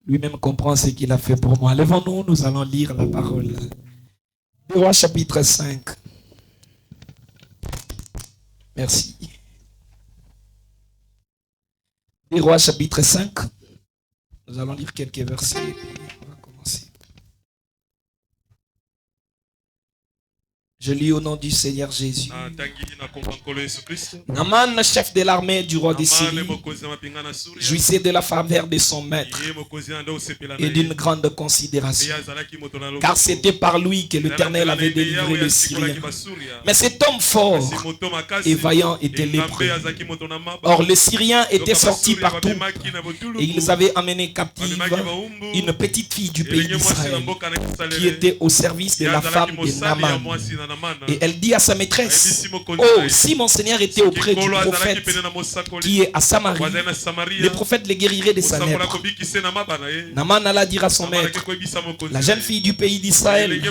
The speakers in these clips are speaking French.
Lui-même comprend ce qu'il a fait pour moi. Lèvons-nous, nous allons lire la parole. Des Rois chapitre 5. Merci. Des Rois chapitre 5. Nous allons lire quelques versets et puis on va commencer. Je lis au nom du Seigneur Jésus. Naaman, chef de l'armée du roi de Syrie, jouissait de la faveur de son maître et d'une grande considération, car c'était par lui que l'Éternel avait délivré les Syriens. Mais cet homme fort et vaillant était lépreux. Or les Syriens étaient sortis partout et ils avaient amené captive une petite fille du pays d'Israël qui était au service de la femme de Naaman. Et elle dit à sa maîtresse: oh, si mon Seigneur était auprès du prophète qui est à Samarie, le prophète les guérirait de sa lèpre. Naaman alla dire à son maître: la jeune fille du pays d'Israël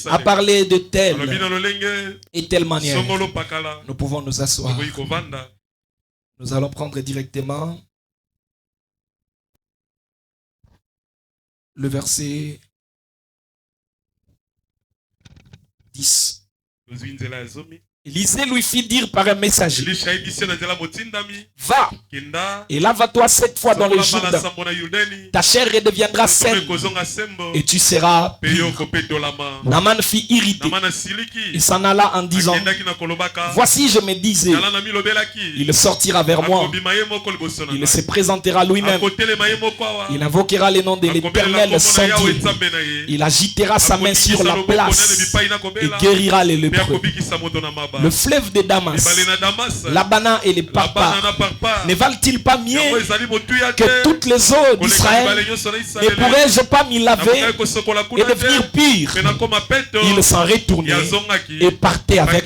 a parlé de telle et telle manière. Nous pouvons nous asseoir. Nous allons prendre directement le verset 10. Élisée lui fit dire par un messager: va et lave-toi 7 fois dans le Jourdain, ta chair redeviendra saine et tu seras pur. Naaman fut irrité et s'en alla en disant: voici, je me disais, il sortira vers moi, il se présentera lui-même, il invoquera le nom de l'Éternel son Dieu, il agitera sa main sur la place et guérira les lépreux. Le fleuve de Damas, l'Abana et les Parpas ne valent-ils pas mieux que toutes les eaux d'Israël? Ne pourrais-je pas m'y laver et devenir pire? Ils s'en retournaient et partaient avec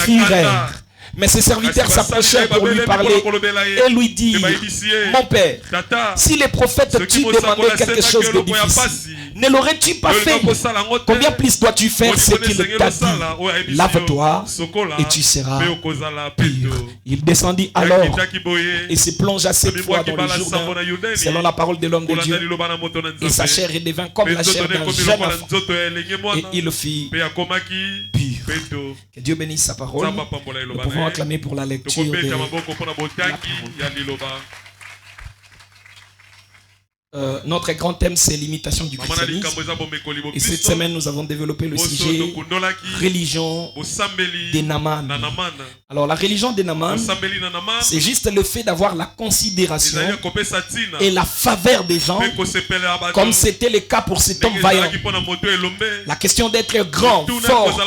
fureur. Mais ses serviteurs s'approchèrent pour lui parler et lui dire: mon père, si les prophètes t'y demandaient quelque chose de difficile, ne l'aurais-tu pas fait? Combien plus dois-tu faire ce qu'il t'a dit? Lave-toi et tu seras pur. Il descendit alors et se plongea 7 fois dans le Jourdain selon la parole de l'homme de Dieu, et sa chair redevint comme la chair d'un jeune enfant et il fit pur. Que Dieu bénisse sa parole. Nous pouvons acclamer pour la lecture de la parole. Notre grand thème, c'est l'imitation du christianisme. Et cette semaine, nous avons développé le sujet religion de Naaman. Alors, la religion de Naaman, c'est juste le fait d'avoir la considération et la faveur des gens, comme c'était le cas pour cet homme vaillant. La question d'être grand, fort,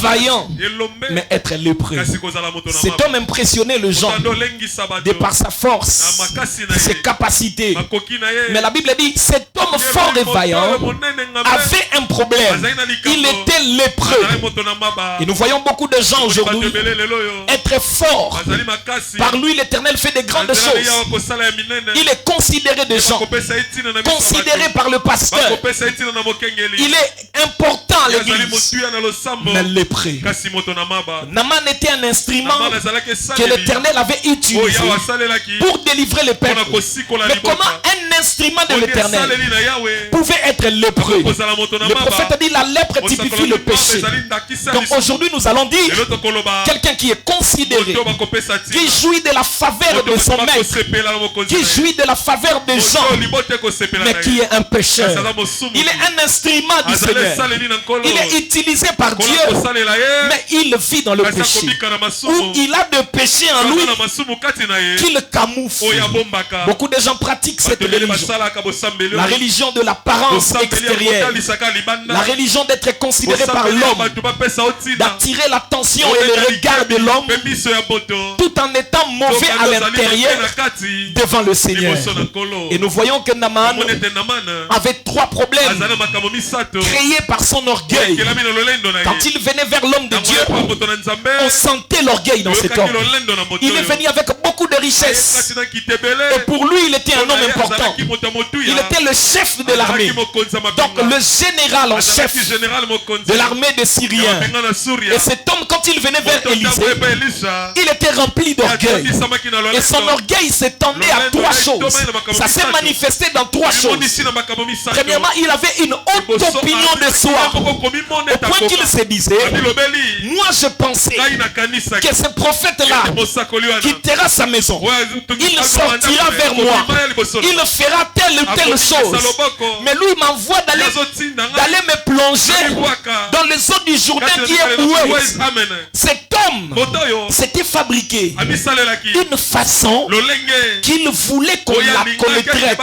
vaillant, mais être lépreux. Cet homme impressionnait les gens de par sa force, ses capacités. Mais la Bible dit: cet homme fort et vaillant avait un problème. Il était lépreux. Et nous voyons beaucoup de gens aujourd'hui être forts. Par lui, l'Éternel fait de grandes choses. Il est considéré des gens, considéré par le pasteur. Il est important à l'église, mais lépreux. Naaman était un instrument que l'Éternel avait utilisé pour délivrer le peuple. Mais comment un instrument de l'Éternel pouvait être lépreux? Le prophète a dit: la lèpre typifie le péché. Donc aujourd'hui nous allons dire quelqu'un qui est considéré, qui jouit de la faveur de son maître, qui jouit de la faveur des gens, mais qui est un pécheur. Il est un instrument du Seigneur. Il est utilisé par Dieu, mais il vit dans le péché, ou il a de péché en lui qui le camoufle. Beaucoup de gens pratiquent cette religion, la religion de l'apparence extérieure, la religion d'être considéré par l'homme, d'attirer l'attention et le regard de l'homme, tout en étant mauvais à l'intérieur devant le Seigneur. Et nous voyons que Naaman avait 3 problèmes créés par son orgueil. Quand il venait vers l'homme de Dieu, on sentait l'orgueil dans cet homme. Il est venu avec beaucoup de richesses, et pour lui il était un homme important. Il était le chef de l'armée. Donc le général en chef de l'armée des Syriens. Et cet homme, quand il venait vers Élisée, il était rempli d'orgueil. Et son orgueil s'étendait à trois choses. Ça s'est manifesté dans trois choses. Premièrement, il avait une haute opinion de soi. Au point qu'il se disait, moi je pensais que ce prophète-là quittera sa maison. Il sortira vers moi. Il fera telle ou telle chose. Mais lui m'envoie d'aller me plonger dans les eaux du Jourdain qui est boueuse. Cet homme s'était fabriqué d'une façon qu'il voulait qu'on le traite.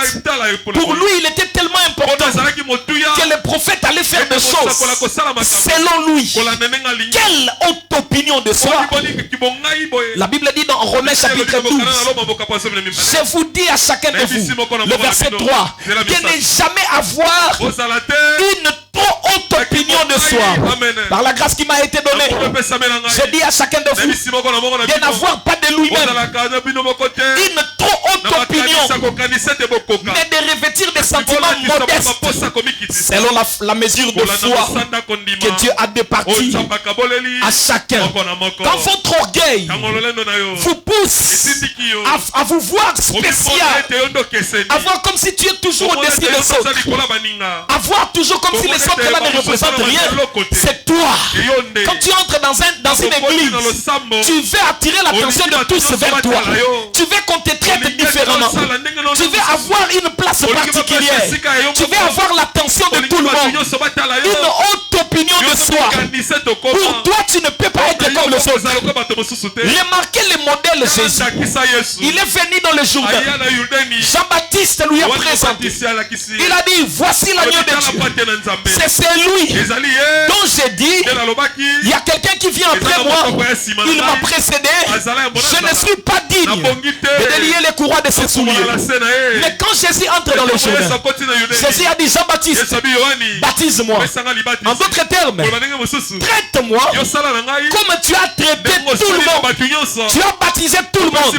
Pour lui, il était tellement important que le prophète allait faire des choses selon lui. Quelle haute opinion de soi. La Bible dit dans Romains chapitre 12, je vous dis à chacun de vous, le verset 3, de ne jamais avoir une trop haute opinion de soi. Par la grâce qui m'a été donnée, je dis à chacun de vous de n'avoir pas de lui-même une trop haute opinion, mais de revêtir des sentiments modestes selon la mesure de foi que Dieu a départie à chacun. Quand votre orgueil vous pousse à vous voir spécial, à voir comme si tu es toujours au-dessus des autres, à voir toujours comme si les autres là ne représentent rien, c'est toi. Quand tu entres dans une église, tu veux attirer l'attention de tous vers toi. Tu veux qu'on te traite différemment. Tu veux avoir une place particulière. Tu veux avoir l'attention de tout le monde. Une haute opinion de soi. Pour toi, tu ne peux pas être comme les autres. Remarquez le modèle Jésus. Il est venu dans le Jourdain. Jean-Baptiste lui a présenté. Il a dit, voici l'agneau de Dieu. C'est celui dont j'ai dit, il y a quelqu'un qui vient après moi. Il m'a précédé. Je ne suis pas digne de délier les courroies de ses souliers. Mais quand Jésus entre dans le Jourdain, Jésus a dit, Jean-Baptiste, baptise-moi. En d'autres termes, traite-moi comme tu as traité tout le monde. Tu as baptisé tout le monde.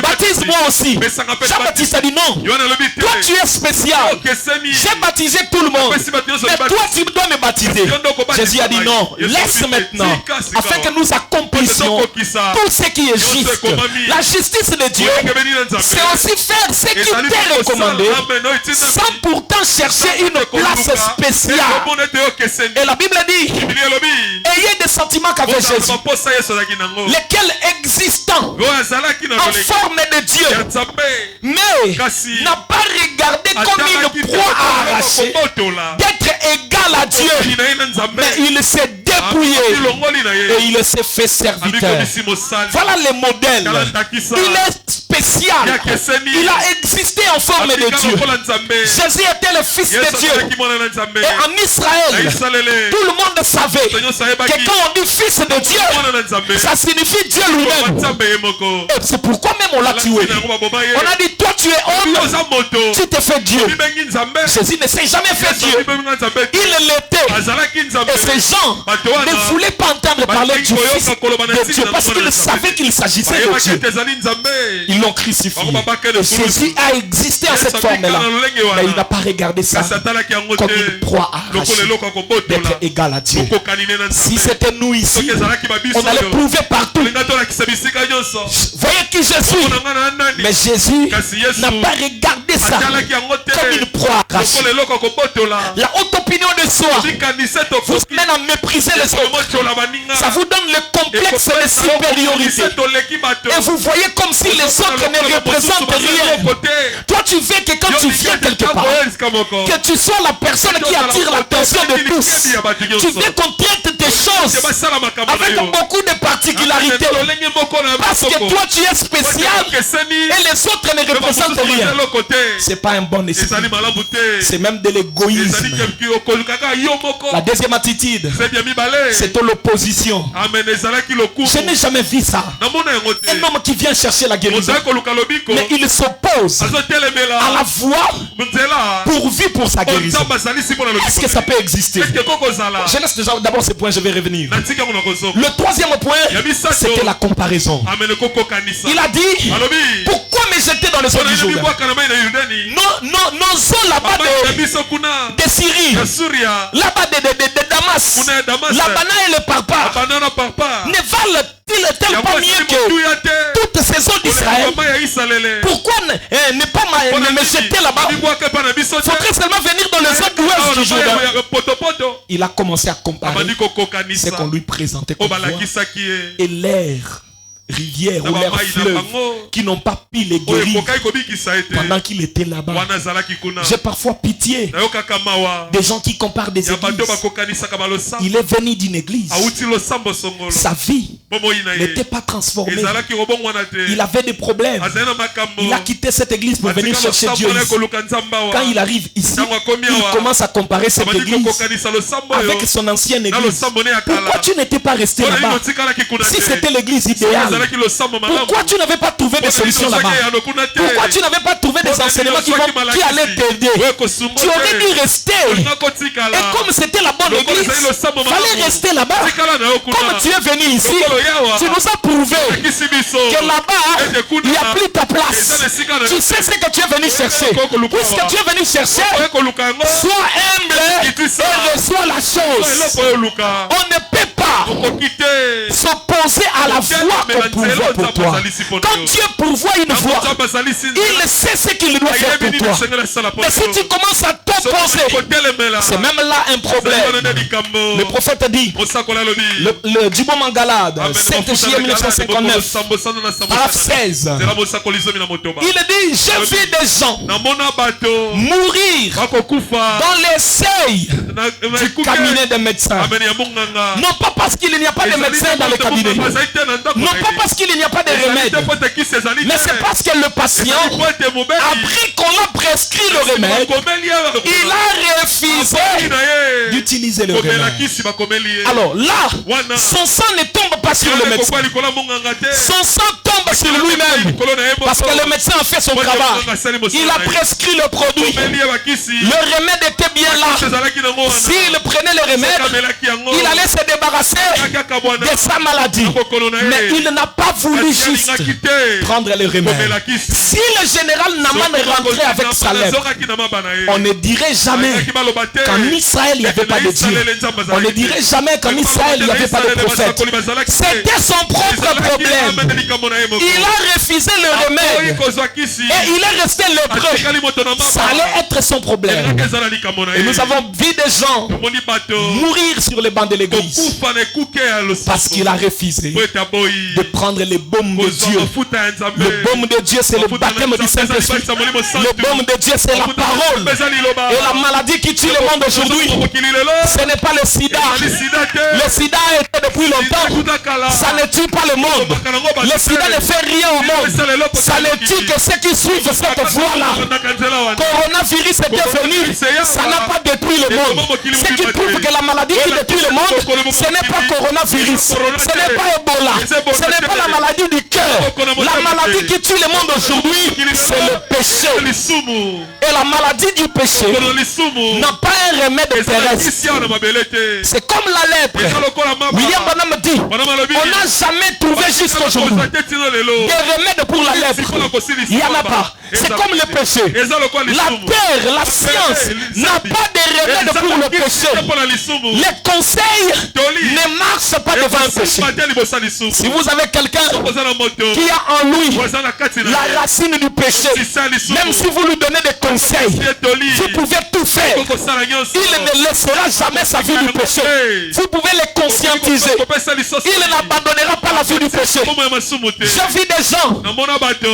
Baptise-moi aussi. Jean-Baptiste a dit non. Toi tu es spécial. J'ai baptisé tout le monde. Mais toi tu dois me baptiser. Jésus a dit non. Laisse maintenant. Afin que nous accomplissions tout ce qui est juste. La justice de Dieu, c'est aussi faire ce qu'il t'est recommandé, sans pourtant chercher une place spéciale. Et la Bible dit, ayez des sentiments qu'avait Jésus, lesquels existants en forme de Dieu, mais n'a pas regardé comme une proie à arracher, d'être égal à Dieu, mais il s'est dépouillé et il s'est fait serviteur. Voilà le modèle. Il est spécial. Il a existé en forme de Dieu. Jésus était le fils de Dieu. Et en Israël, tout le monde savait que quand on dit fils de Dieu, ça signifie Dieu lui-même. Et c'est pourquoi même on l'a tué. On a dit, toi tu es homme, tu te fais Dieu. Jésus ne s'est jamais fait Dieu. Il l'était. Et ces gens ne voulaient pas entendre parler du fils de Dieu parce qu'ils savaient qu'il s'agissait de Dieu. Ils l'ont crucifié. Jésus a existé en cette forme-là. Mais il n'a pas regardé ça comme une proie arrachée d'être égal à Dieu. Si c'était nous ici, on allait prouver partout. Voyez qui je suis. Mais Jésus n'a pas regardé ça comme une proie arrachée. La haute opinion de soi vous mène à mépriser les autres. Ça vous donne le complexe de supériorité. Et vous voyez comme si les autres ne représentent rien. Toi tu veux que quand tu viens quelque part, que tu sois la personne qui attire l'attention de tous. Tu veux qu'on traite tes choses avec beaucoup de particularités. Parce que toi tu es spécial et les autres ne représentent rien. C'est pas un bon esprit. c'est même de l'égoïsme. La deuxième attitude, c'est de l'opposition. Je n'ai jamais vu ça. Un homme qui vient chercher la guérison, mais il s'oppose à la voie pourvue pour sa guérison. Est-ce que ça peut exister? Je laisse déjà d'abord ce point, je vais revenir. Le troisième point, c'était la comparaison. Il a dit, pourquoi me jeter dans les eaux du Jourdain? Nos eaux là-bas de Syrie, là-bas de Damas, la banane et le parpa ne valent-ils pas mieux que toutes ces eaux d'Israël? Pourquoi ne pas me jeter là-bas? Faudrait seulement venir dans les eaux d'ouest du Jourdain. Il a commencé à comparer ce qu'on lui présentait comme voie et l'air, rivières ou leurs fleuves qui n'ont pas pu les guérir pendant qu'il était là-bas. J'ai parfois pitié des gens qui comparent des églises. Il est venu d'une église, sa vie n'était pas transformée, il avait des problèmes, il a quitté cette église pour venir chercher Dieu ici. Quand il arrive ici, il commence à comparer cette église avec son ancienne église. Pourquoi tu n'étais pas resté là-bas? Si c'était l'église idéale, pourquoi tu n'avais pas trouvé des solutions là-bas? Pourquoi tu n'avais pas trouvé des enseignements qui allaient t'aider? Tu aurais dû rester. Et comme c'était la bonne église, il fallait rester là-bas. Comme tu es venu ici, tu nous as prouvé que là-bas, il n'y a plus ta place. Tu sais ce que tu es venu chercher. Puisque tu es venu chercher, sois humble et reçois la chose. On ne peut pas s'opposer à la voie qu'on pourvoit pour toi. Quand Dieu pourvoit une voie, il sait ce qu'il doit faire pour toi. Mais si tu commences à t'opposer, c'est même là un problème. Le prophète dit, le Djibo Mangalade, 7 juillet 1959, paragraphe 16, il dit, j'ai vu des gens mourir dans les seuils du cabinet des médecins. Non pas parce qu'il n'y a pas de médecins dans le cabinet, non pas parce qu'il n'y a pas de remède, mais c'est parce que le patient, après qu'on a prescrit le remède, il a refusé d'utiliser le remède. Alors là, son sang ne tombe pas sur le médecin, son sang tombe sur lui-même, parce que le médecin a fait son travail. Il a prescrit le produit, le remède était bien là. S'il prenait le remède, il allait se débarrasser de sa maladie. Mais il n'a pas voulu juste prendre le remède. Si le général Naman est rentré avec sa lèvre, on ne dirait jamais qu'en Israël il n'y avait pas de Dieu. On ne dirait jamais qu'en Israël il n'y avait pas de prophète. C'était son propre problème. Il a refusé le remède et il est resté lépreux. Ça allait être son problème. Et nous avons vu des gens mourir sur les bancs de l'église parce qu'il a refusé de prendre le baume de Dieu. Le baume de Dieu, c'est le baptême du Saint-Esprit. Le baume de Dieu, c'est la parole. Et la maladie qui tue le monde aujourd'hui, ce n'est pas le sida. Le sida a été depuis longtemps. Ça ne tue pas le monde. Le sida ne fait rien au monde. Ça ne tue que ceux qui suivent cette voie-là. Coronavirus est venu. Ça n'a pas détruit le monde. Ce qui prouve que la maladie qui détruit le monde, ce n'est pas coronavirus. Ce n'est pas Ebola. Ce n'est pas la maladie du cœur. La maladie qui tue le monde aujourd'hui, c'est le péché. Et la maladie du péché n'a pas un remède terrestre. C'est comme la lèpre. William Branham dit, on n'a jamais trouvé jusqu'à aujourd'hui des remèdes pour la lèpre. Il n'y en a pas. C'est comme le péché. La terre, la science n'a pas de remède pour le péché. Les conseils ne marchent pas devant le péché. Si vous avez quelqu'un qui a en lui la racine du péché, même si vous lui donnez des conseils, vous pouvez tout faire. Il ne laissera jamais sa vie du péché. Vous pouvez les conscientiser. Il n'abandonnera pas la vie du péché. J'ai vu des gens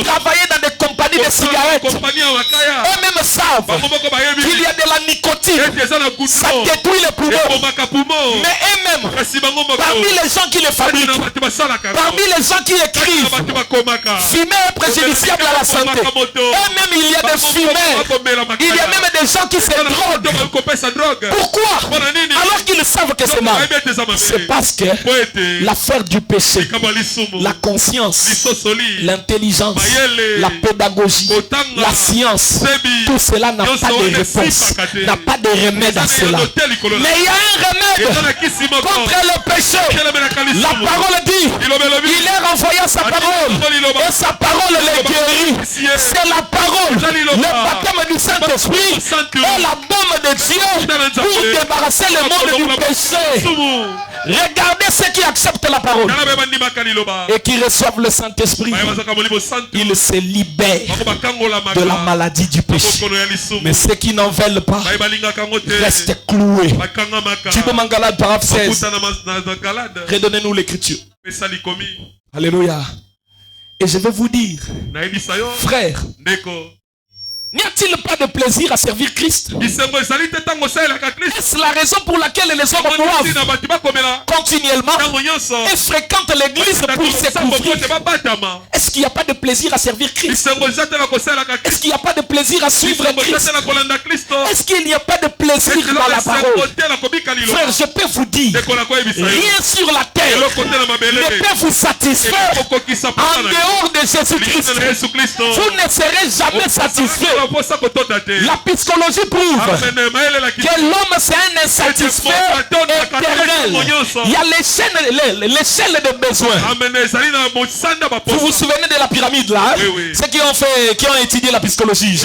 travailler dans des compagnies de cigarettes. Eux-mêmes savent qu'il y a de la nicotine. Ça détruit les poumons. Mais eux-mêmes, parmi les gens qui les fabriquent, parmi les gens qui écrivent, fumer est préjudiciable à la santé. Eux-mêmes, il y a des fumeurs. Il y a même des gens qui se droguent. Pourquoi? Alors qu'ils savent que c'est mal. C'est parce que l'affaire du péché, la conscience, l'intelligence, la pédagogie, la science, tout cela n'a pas de réponse, n'a pas de remède à cela. Mais il y a un remède contre le péché. La parole dit, il est renvoyant sa parole et sa parole les guérit. C'est la parole, le baptême du Saint-Esprit est la baume de Dieu pour débarrasser le monde du péché. Regardez ceux qui acceptent la parole et qui reçoivent le Saint-Esprit. Ils se libèrent de la maladie du péché. Mais ceux qui n'en veulent pas restent cloués. Tu peux m'en Galate, paragraphe 16. Redonnez-nous l'écriture. Alléluia. Et je vais vous dire, frère, n'y a-t-il pas de plaisir à servir Christ? Est-ce la raison pour laquelle les hommes doivent continuellement et fréquentent l'église pour se couvrir? Est-ce qu'il n'y a pas de plaisir à servir Christ? Est-ce qu'il n'y a pas de plaisir à suivre Christ? Est-ce qu'il n'y a pas de plaisir dans la parole? Frère, je peux vous dire, rien sur la terre ne peut vous satisfaire en dehors de Jésus-Christ. Vous ne serez jamais satisfait. La psychologie prouve que l'homme c'est un insatisfait éternel. Il y a l'échelle de besoins. Vous vous souvenez de la pyramide là? Ceux qui ont étudié la psychologie.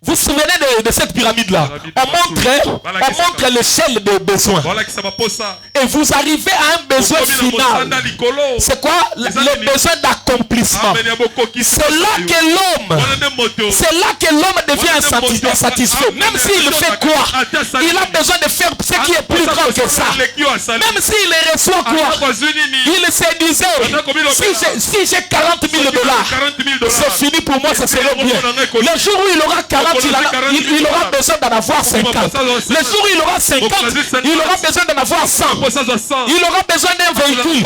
Vous vous souvenez de cette pyramide là? On montre l'échelle de besoins. Et vous arrivez à un besoin final. C'est quoi? Le besoin d'accomplissement. C'est là que l'homme devient insatisfait. Même s'il fait quoi? Il a besoin de faire ce qui est plus grand que ça. Même s'il reçoit quoi? Il se disait, si j'ai 40 000 $, c'est fini pour moi, ça serait bien. Le jour où il aura 40, il aura besoin d'en avoir 50. Le jour où il aura 50, il aura besoin d'en avoir 100. Il aura besoin d'un véhicule.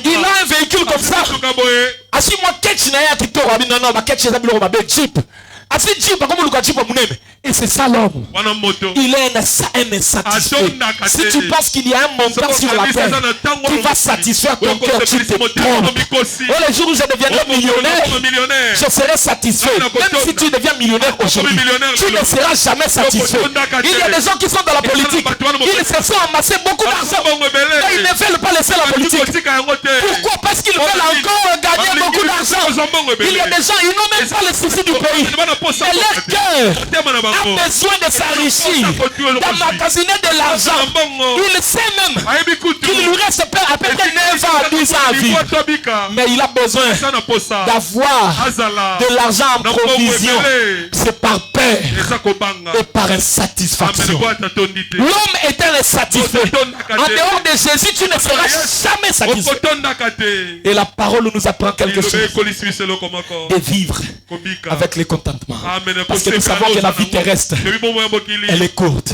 Il a un véhicule comme ça. Asi moi ketch na ya kitoko abi non ba ketch za biloko mabe Jeep. Asi Jeep comme le Jeep munene. Et c'est ça l'homme. Il est un insatisfait. Si tu penses qu'il y a un montant sur la terre qui va satisfaire ton cœur, tu te trompes. Et le jour où je deviendrai millionnaire, je serai satisfait. Même si tu deviens millionnaire aujourd'hui, tu ne seras jamais satisfait. Il y a des gens qui sont dans la politique. Ils se sont amassés beaucoup d'argent. Mais ils ne veulent pas laisser la politique. Pourquoi? Parce qu'ils veulent encore gagner beaucoup d'argent. Il y a des gens, ils n'ont même pas le souci du pays. Mais leur cœur a besoin de s'enrichir, d'emmagasiner de l'argent. Il sait même qu'il lui reste à peut-être 9 ans à 10 ans à vivre. Mais il a besoin d'avoir de l'argent en provision. C'est par paix et par insatisfaction. L'homme est un insatisfait. En dehors de Jésus, tu ne seras jamais satisfait. Et la parole nous apprend quelque chose. De vivre avec le contentement. Parce que nous savons que la vie terrestre, elle est courte.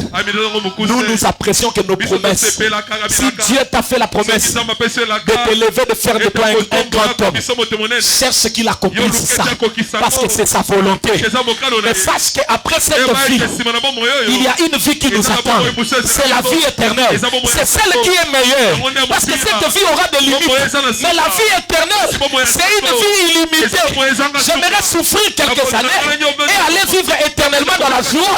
Nous apprécions que nos promesses, si Dieu t'a fait la promesse de t'élever, de faire de toi un grand homme, cherche qu'il accomplisse ça, parce que c'est sa volonté. Mais sache qu'après cette vie, il y a une vie qui nous attend. C'est la vie éternelle. C'est celle qui est meilleure, parce que cette vie aura des limites. Mais la vie éternelle, c'est une vie illimitée. J'aimerais souffrir quelques années et aller vivre éternellement dans la joie,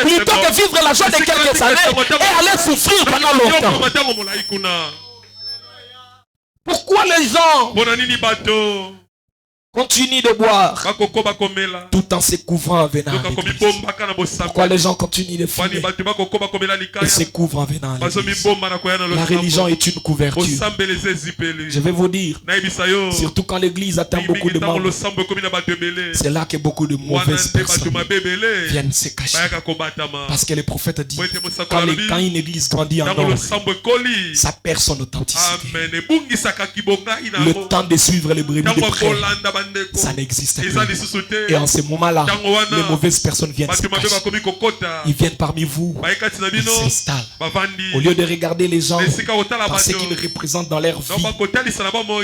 plutôt que vivre la joie de quelques années et aller souffrir pendant longtemps. Pourquoi les gens continuent de boire tout en se couvrant en venant à l'église? Pourquoi les gens continuent de fumer et se couvrent en venant à l'église? La religion est une couverture. Je vais vous dire, surtout quand l'église atteint beaucoup de membres, c'est là que beaucoup de mauvaises personnes viennent se cacher. Parce que le prophète dit, quand une église grandit en nombre, ça perd son authenticité. Le temps de suivre les brebis de près ça n'existe plus. Et en ce moment-là, les mauvaises personnes viennent se cacher. Ils viennent parmi vous, ils s'installent. Au lieu de regarder les gens par ce qu'ils représentent dans leur vie,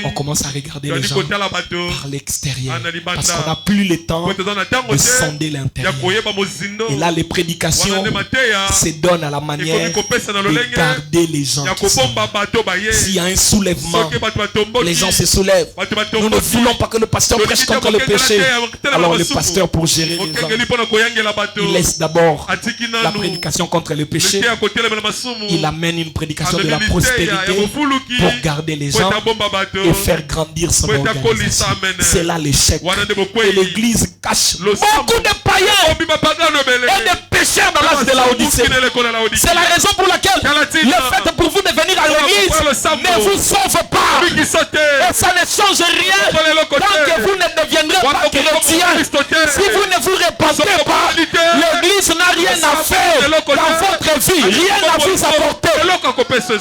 on commence à regarder les gens par l'extérieur. Parce qu'on n'a plus le temps de sonder l'intérieur. Et là, les prédications se donnent à la manière de garder les gens. S'il y a un soulèvement, les gens se soulèvent. Nous ne voulons pas que le pasteur prêche contre le péché. Alors le pasteur, pour gérer les gens, il laisse d'abord la prédication contre le péché. Il amène une prédication de la prospérité pour garder les gens et faire grandir son organisation. C'est là l'échec. Et l'église cache beaucoup de païens et de pécheurs dans l'âge de la Odyssée. C'est la raison pour laquelle le fait pour vous de venir à l'église ne vous sauve pas. Et ça ne change rien tant que vous ne deviendrez pas chrétien. Si vous ne vous repentez pas, l'église n'a rien à faire dans votre vie, rien à vous apporter.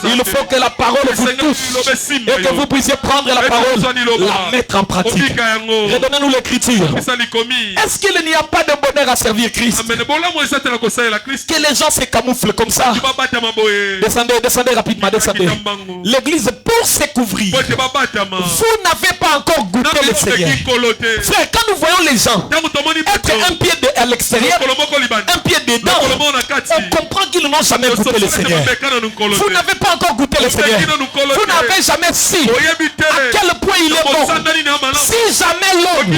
Il faut que la parole vous touche et que vous puissiez prendre la parole, la mettre en pratique. Redonnez-nous l'écriture. Est-ce qu'il n'y a pas de bonheur à servir Christ? Que les gens se camouflent comme ça. Descendez rapidement, descendez. L'église pour se couvrir. Vous n'avez pas encore goûté le Seigneur. Frère, quand nous voyons les gens être un pied à l'extérieur, un pied dedans, on comprend qu'ils n'ont jamais goûté le Seigneur. Vous n'avez pas encore goûté le Seigneur. Vous n'avez jamais su à quel point il est bon. Si jamais l'homme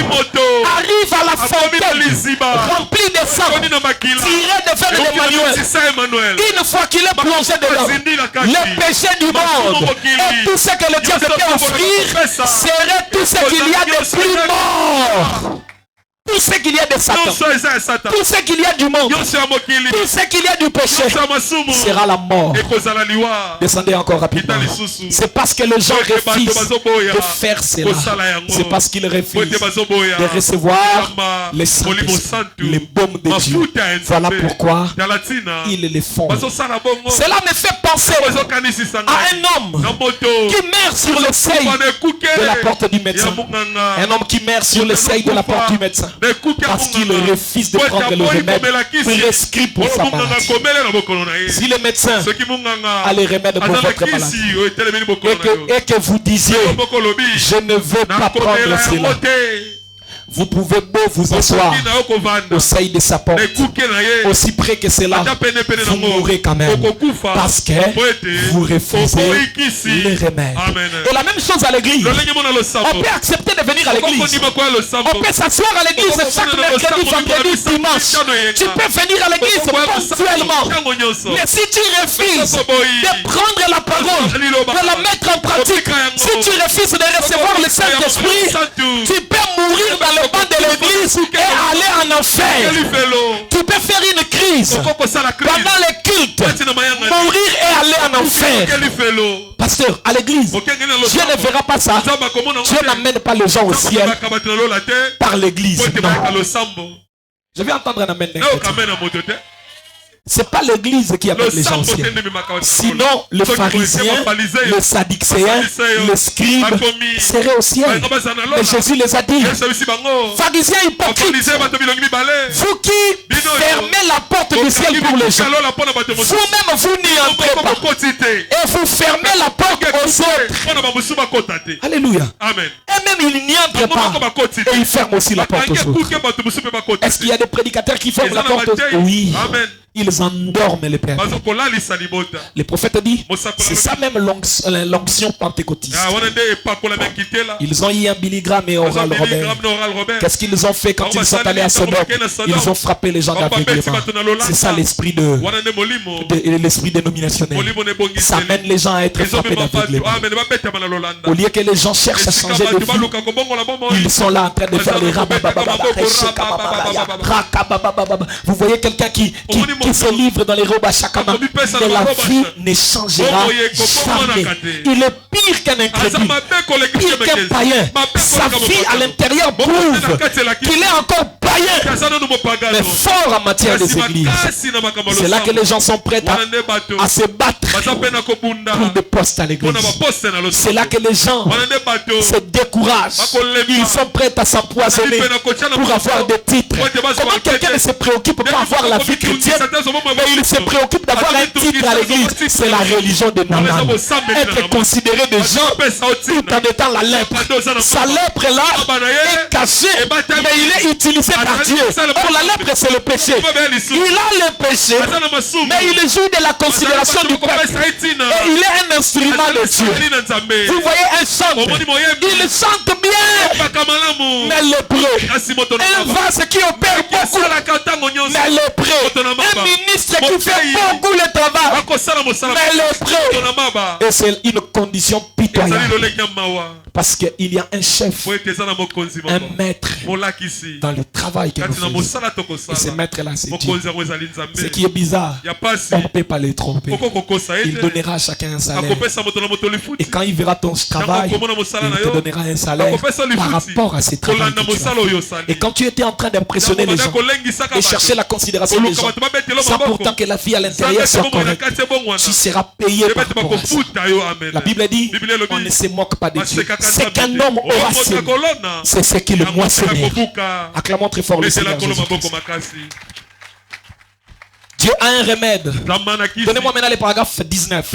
arrive à la fontaine remplie de sang, tiré de fer d'Emmanuel, une fois qu'il est plongé dedans, le péché du monde et tout ce que le diable peut offrir serait tout ce qu'il y a de plus mort. Tout ce qu'il y a de Satan, tout ce qu'il y a du monde, tout ce qu'il y a du péché sera la mort. Descendez encore rapidement. C'est parce que les gens refusent de faire cela. C'est parce qu'ils refusent de recevoir les saints, les baumes de Dieu. Voilà pourquoi ils le font. Cela me fait penser à un homme qui meurt sur le seuil de la porte du médecin. Un homme qui meurt sur le seuil de la porte du médecin. Parce qu'il refuse de prendre le remède prescrit pour sa maladie. Si le médecin a les remèdes pour votre maladie et que vous disiez je ne veux pas prendre cela, vous pouvez beau vous asseoir au seuil de sa porte, aussi près que cela, vous mourrez quand même, parce que vous refusez les remèdes. Et la même chose à l'église. On peut accepter de venir à l'église. On peut s'asseoir à l'église chaque mercredi, vendredi, dimanche. Tu peux venir à l'église ponctuellement. Mais si tu refuses de prendre la parole, de la mettre en pratique, si tu refuses de recevoir le Saint-Esprit, tu peux mourir dans le banc de l'église et aller en enfer. Tu peux faire une crise pendant le culte, mourir et aller en enfer. Pasteur, à l'église, Dieu ne verra pas ça. Dieu n'amène pas les gens au ciel par l'église. Non. Je vais entendre un amen. C'est pas l'église qui amène les gens au ciel. Sinon, le pharisien, le sadducéen, le scribe seraient au ciel. Mais Jésus les a dit, pharisiens hypocrites, vous qui fermez la porte du ciel pour les gens, vous-même vous n'y entrez pas. Et vous fermez la porte aux autres. Alléluia. Amen. Et même ils n'y entrent pas. Et ils ferment aussi la porte aux autres. Est-ce qu'il y a des prédicateurs qui ferment la porte aux autres? Oui. Amen. Ils endorment les pères. Les prophètes disent, c'est ça même l'onction pentecôtiste. Ils ont eu un Billy Graham et Oral Robert. Qu'est-ce qu'ils ont fait quand ils sont allés à Sodome? Ils ont frappé les gens d'aveuglement. C'est ça l'esprit dénominationnel. Ça mène les gens à être frappés d'aveuglement. Au lieu que les gens cherchent à changer de vie, ils sont là en train de faire les rababababa. Vous voyez quelqu'un qui se livre dans les robes à chaque main, mais la vie ne changera jamais. Il est pire qu'un incrédule, pire qu'un païen. Sa vie à l'intérieur prouve qu'il est encore païen, mais fort en matière des églises. C'est là que les gens sont prêts à se battre pour des postes à l'église. C'est là que les gens se découragent. Ils sont prêts à s'empoisonner pour avoir des titres. Comment quelqu'un ne se préoccupe pas d'avoir la vie chrétienne, mais il se préoccupe d'avoir un titre à l'église? C'est la religion de Naaman. Être considéré de gens tout en étant la lèpre. Sa lèpre là est cachée, mais il est utilisé par Dieu. Or la lèpre c'est le péché. Il a le péché, mais il jouit de la considération du peuple. Et il est un instrument de Dieu. Vous voyez un chanteur, il chante bien, mais lépreux. Un vase qui opère beaucoup, mais lépreux. Un ministre qui fait beaucoup le travail, mais lépreux. Et c'est une condition pitoyable. Parce qu'il y a un chef, un maître dans le travail que nous faisons. Et ce maître-là, c'est Dieu. Ce qui est bizarre, on ne peut pas les tromper. Il donnera à chacun un salaire. Et quand il verra ton travail, il te donnera un salaire par rapport à ses travaux. Et quand tu étais en train d'impressionner les gens et chercher la considération des gens, sans pourtant que la vie à l'intérieur soit correcte, tu seras payé par rapport à ça. La Bible dit, on ne se moque pas de Dieu. C'est qu'un homme aura semé, c'est ce qu'il moissonnait. Acclamons très fort le Seigneur Jésus-Christ. Dieu a un remède. Donnez-moi maintenant le paragraphe 19.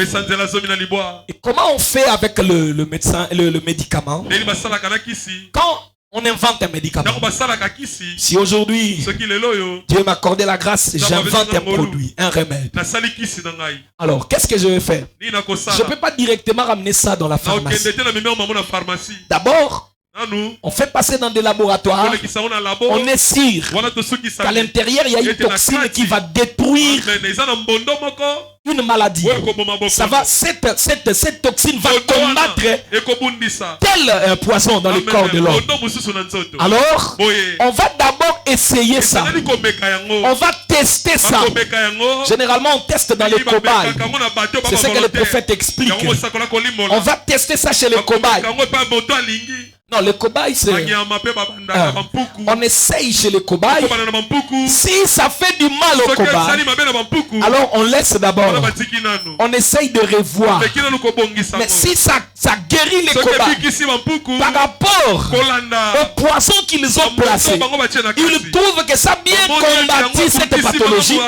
Et comment on fait avec le médecin, le médicament? Quand on invente un médicament, si aujourd'hui Dieu m'a accordé la grâce, j'invente un produit, un remède. Alors, qu'est-ce que je vais faire? Je ne peux pas directement ramener ça dans la pharmacie. D'abord, on fait passer dans des laboratoires, on est sûr qu'à l'intérieur il y a une toxine qui va détruire une maladie. Ça va, cette toxine va combattre tel poison dans le corps de l'homme. Alors, on va d'abord essayer ça. On va tester ça. Généralement, on teste dans les cobayes. C'est ce que le prophète explique. On va tester ça chez les cobayes. Non, le cobaye, c'est... on essaye chez les cobayes. Si ça fait du mal au cobaye, alors on laisse d'abord. On essaye de revoir. Mais si ça guérit les cobayes par rapport au poison qu'ils ont placé, ils trouvent que ça a bien combattu cette pathologie,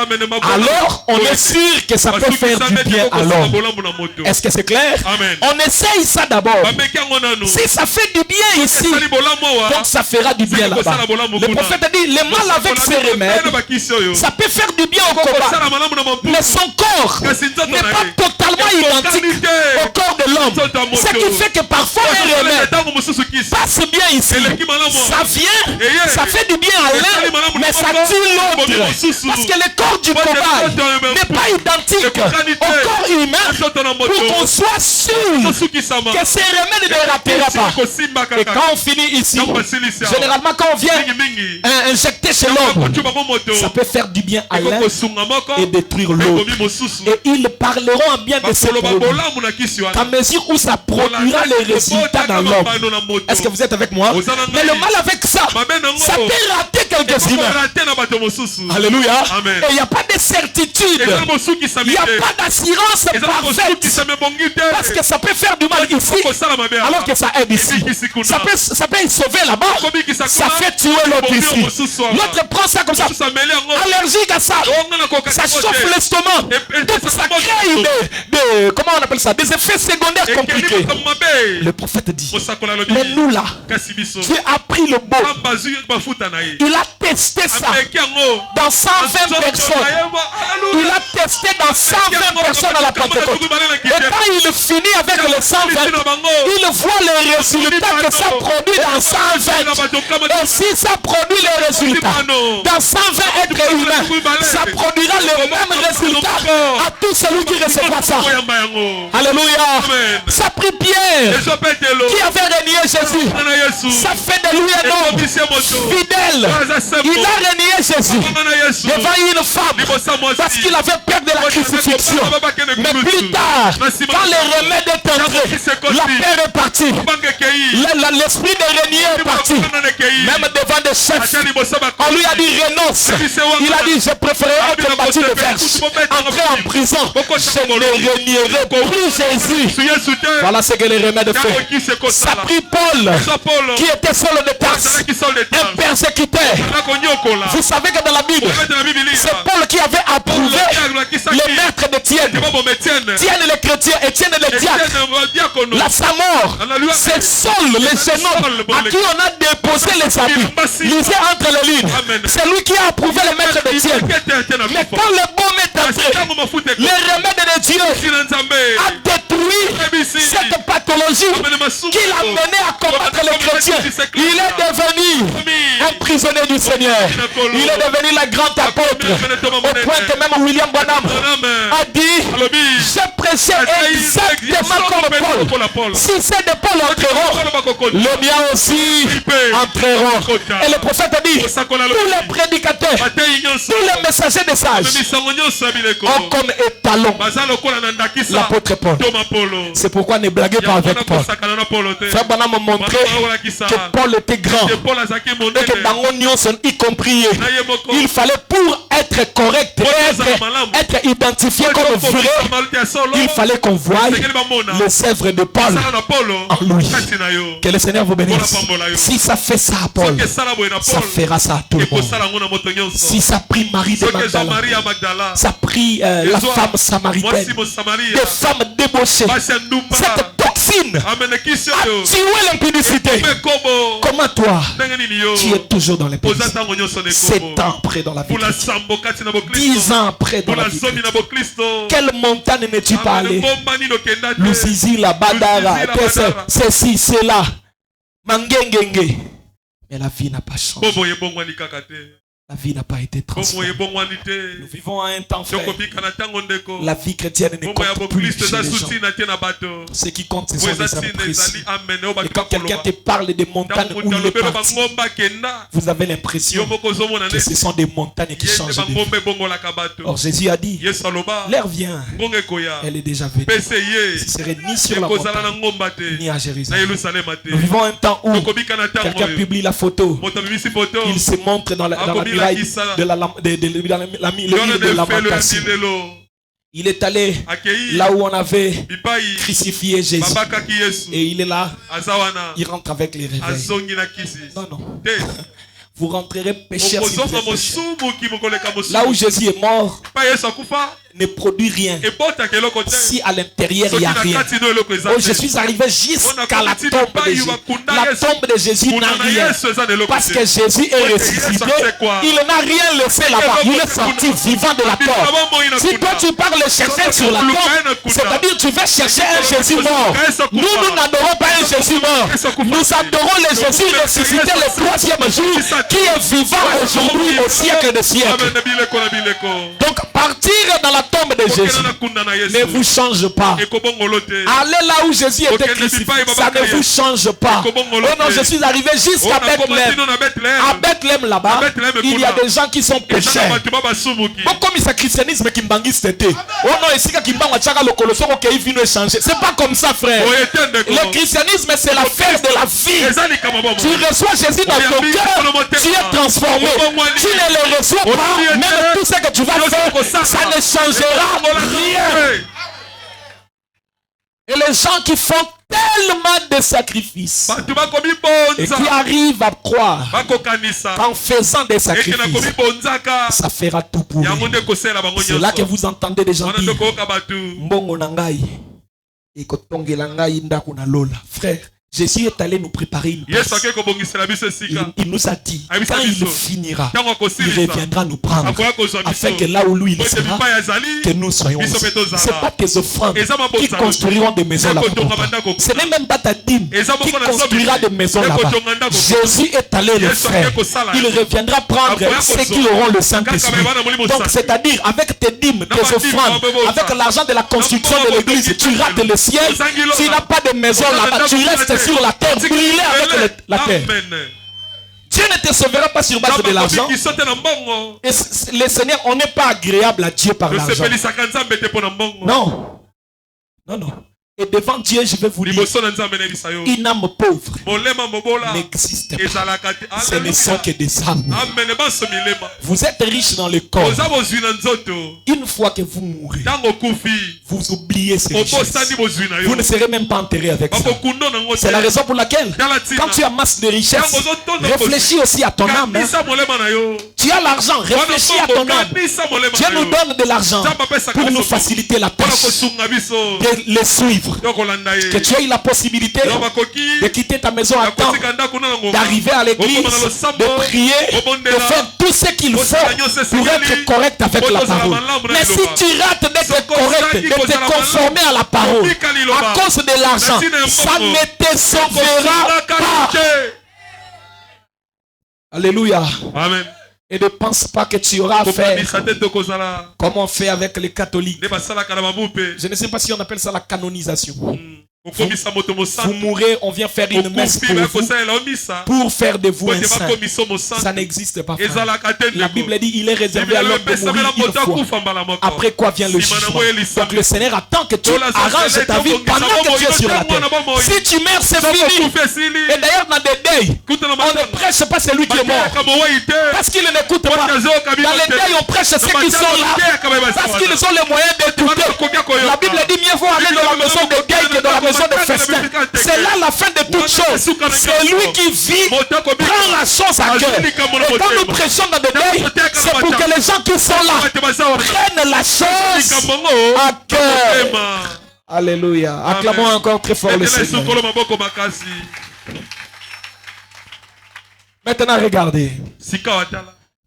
alors on est sûr que ça peut faire du bien à l'homme. Est-ce que c'est clair? On essaye ça d'abord. Si ça fait du bien ici, donc ça fera du bien là-bas. Le prophète a dit, le mal avec ces remèdes, ça peut faire du bien au cobaye, mais son corps n'est pas totalement identique au corps de l'homme. Ce qui fait que parfois un remède passe bien ici, ça vient, ça fait du bien à l'un, mais ça tue l'autre. Parce que le corps du cobaye n'est pas identique au corps humain pour qu'on soit sûr que ces remèdes ne ratera pas. Et quand on finit ici, généralement quand on vient injecter chez l'homme, ça peut faire du bien à l'un et détruire l'autre. Et ils parleront en bien de ces produits qu'à mesure où ça produira les résultats dans l'homme. Est-ce que vous êtes avec moi? Mais le mal avec ça, ça peut rater quelques humains. Alléluia. Et il n'y a pas de certitude, il n'y a pas d'assurance parfaite, parce que ça peut faire du mal ici alors que ça aide ici. Ça peut sauver là-bas, ça fait tuer l'autre ici. L'autre prend ça comme ça, allergique à ça, ça chauffe l'estomac, donc ça crée comment on appelle ça, des effets secondaires compliqués. Le prophète dit, mais nous là, Dieu a pris le beau, il a testé ça dans 120 personnes. Il a testé dans 120 personnes à la Pentecôte. Et quand il finit avec les 120, il voit les résultats que ça produit dans 120. Et si ça produit les résultats dans 120 êtres humains, ça produira le même résultat à tout celui qui recevra ça. Alléluia. Ça prit Pierre qui avait renié Jésus. Ça fait de lui un homme fidèle. Il a renié Jésus devant une femme parce qu'il avait peur de la crucifixion. Mais plus tard, quand le remède est entré, la peur est partie. L'esprit de renier est parti. Même devant des chefs, on lui a dit renonce. Il a dit je préférerais être battu de verge, entrer en prison. Je ne renierai plus Jésus. Voilà ce que le remède fait. Ça a pris Paul qui était Saul de Tarse, un persécuteur. Vous savez que dans la Bible, c'est Paul qui avait approuvé le maître d'Étienne. Étienne le chrétien, Étienne le diacre. Sa mort, c'est Saul le génome à qui on a déposé les habits. Lisez entre les lignes. C'est lui qui a approuvé le maître d'Étienne. Mais quand le bon est entré, le remède de Dieu a détruit cette pathologie qui l'a mené à combattre les chrétiens. Il est devenu un prisonnier du Seigneur. Il est devenu le grand apôtre. Au point que même William Branham a dit j'ai prêché exactement comme Paul. Si c'est de Paul entreront, les miens aussi entreront. Et le prophète a dit tous les prédicateurs, tous les messagers des sages ont comme étalon l'apôtre Paul. C'est pourquoi ne blaguez pas avec Paul. Frère Branham m'a montré que Paul était grand et que dans l'union, y compris, il fallait pour être correct, être identifié comme vrai, il fallait qu'on voie les œuvres de Paul en lui. Que le Seigneur vous bénisse. Si ça fait ça à Paul, ça fera ça à tout le monde. Si ça prie Marie de Magdala, ça prie la femme samaritaine, des femmes débauchées, cette toxine a tué l'impudicité. Comment toi, tu es toujours dans l'impudicité? 7 ans après dans la vie chrétienne, 10 ans après dans la vie chrétienne. Quelle montagne n'es-tu pas allé? Luzizi, la Badara, ceci, cela. Mangengenge. Mais la vie n'a pas changé. La vie n'a pas été transformée. Nous vivons à un temps, frère. La vie chrétienne ne compte plus chez les gens. Ce qui compte, ce sont les hommes précis. Et quand quelqu'un te parle des montagnes où il est parti, vous avez l'impression que ce sont des montagnes qui changent de vie. Or Jésus a dit, l'heure vient, elle est déjà venue. Ce serait ni sur la montagne, ni à Jérusalem. Nous vivons un temps où quelqu'un publie la photo, il se montre dans la de la lamentation. Il est allé là où on avait crucifié Jésus. Et il est là. Il rentre avec les réveils. Non, non. Vous rentrerez pécheur. Là où Jésus est mort, ne produit rien. Si à l'intérieur il n'y a rien. Oh, je suis arrivé jusqu'à la tombe de Jésus. La tombe de Jésus n'a rien. Parce que Jésus est ressuscité. Il n'a rien laissé là-bas. Il est sorti vivant de la tombe. Si toi tu parles chercher sur la tombe, c'est-à-dire tu vas chercher un Jésus mort. Nous n'adorons pas un Jésus mort. Nous adorons le Jésus ressuscité le 3e jour, qui est vivant aujourd'hui au siècle des siècles. Donc partir dans la tombe de Jésus ne vous change pas. Allez là où Jésus était crucifié, ça ne vous change pas. Oh non, je suis arrivé jusqu'à Bethléem. À Bethléem là-bas, il y a des gens qui sont pécheurs. Comme il christianisme qui m'banguiste. Oh non, ici qui c'est pas comme ça, frère. Le christianisme, c'est l'affaire de la vie. Tu reçois Jésus dans ton cœur, tu es transformé. Tu ne le reçois pas, même tout ce que tu vas faire, ça ne changera rien. Et les gens qui font tellement de sacrifices et qui arrivent à croire qu'en faisant des sacrifices, ça fera tout pour eux. C'est là que vous entendez des gens dire Mbongo nangai ekotongela ngai ndako na lola. Frère, Jésus est allé nous préparer une place. Il nous a dit, quand il finira, il reviendra nous prendre, afin que là où lui il sera, que nous soyons aussi. Ce n'est pas tes offrandes qui construiront des maisons là-bas. Ce n'est même pas ta dîme qui construira des maisons là-bas. Jésus est allé le faire. Il reviendra prendre ceux qui auront le Saint-Esprit. Donc c'est-à-dire, avec tes dîmes, tes offrandes, avec l'argent de la construction de l'église, tu rates le ciel. Tu n'as pas de maison là-bas, tu restes sur la terre, brûler avec la terre. Dieu ne te sauvera pas sur base de l'argent. Et le Seigneur, on n'est pas agréable à Dieu par l'argent. Non. Non, non. Et devant Dieu, je vais vous dire, une âme pauvre n'existe pas. Ce ne sont que des âmes. Vous êtes riche dans le corps. Une fois que vous mourrez, vous oubliez ces richesses. Vous ne serez même pas enterré avec ça. C'est la raison pour laquelle, quand tu amasses des richesses, réfléchis aussi à ton âme. Tu as l'argent, réfléchis à ton âme. Dieu nous donne de l'argent pour nous faciliter la tâche de les suivre. Que tu aies la possibilité de quitter ta maison à temps, d'arriver à l'église, de prier, de faire tout ce qu'il faut pour être correct avec la parole. Mais si tu rates d'être correct, de te conformer à la parole, à cause de l'argent, ça ne te sauvera pas. Alléluia. Amen. Et ne pense pas que tu auras à faire comme on fait avec les catholiques. Je ne sais pas si on appelle ça la canonisation. Vous mourrez, on vient faire une messe pour vous, pour faire de vous un saint. Ça n'existe pas. La Bible dit il est réservé à l'homme de mourir une fois. Après quoi vient le jugement. Donc le Seigneur attend que tu arranges ta vie pendant que tu es sur la terre. Si tu meurs, c'est fini. Et d'ailleurs dans des deuils, on ne prêche pas celui qui est mort, parce qu'il n'écoute pas. Dans les deuils, on prêche ceux qui sont là, parce qu'ils ont les moyens d'écouter. La Bible dit mieux vaut aller dans la maison de deuil que dans la maison de festin. C'est là la fin de toute chose. C'est lui qui vit, prend la chose à cœur. Et quand nous prêchons dans des deuils, c'est pour que les gens qui sont là prennent la chose à cœur. Alléluia. Acclamons encore très fort le Seigneur. Maintenant, regardez.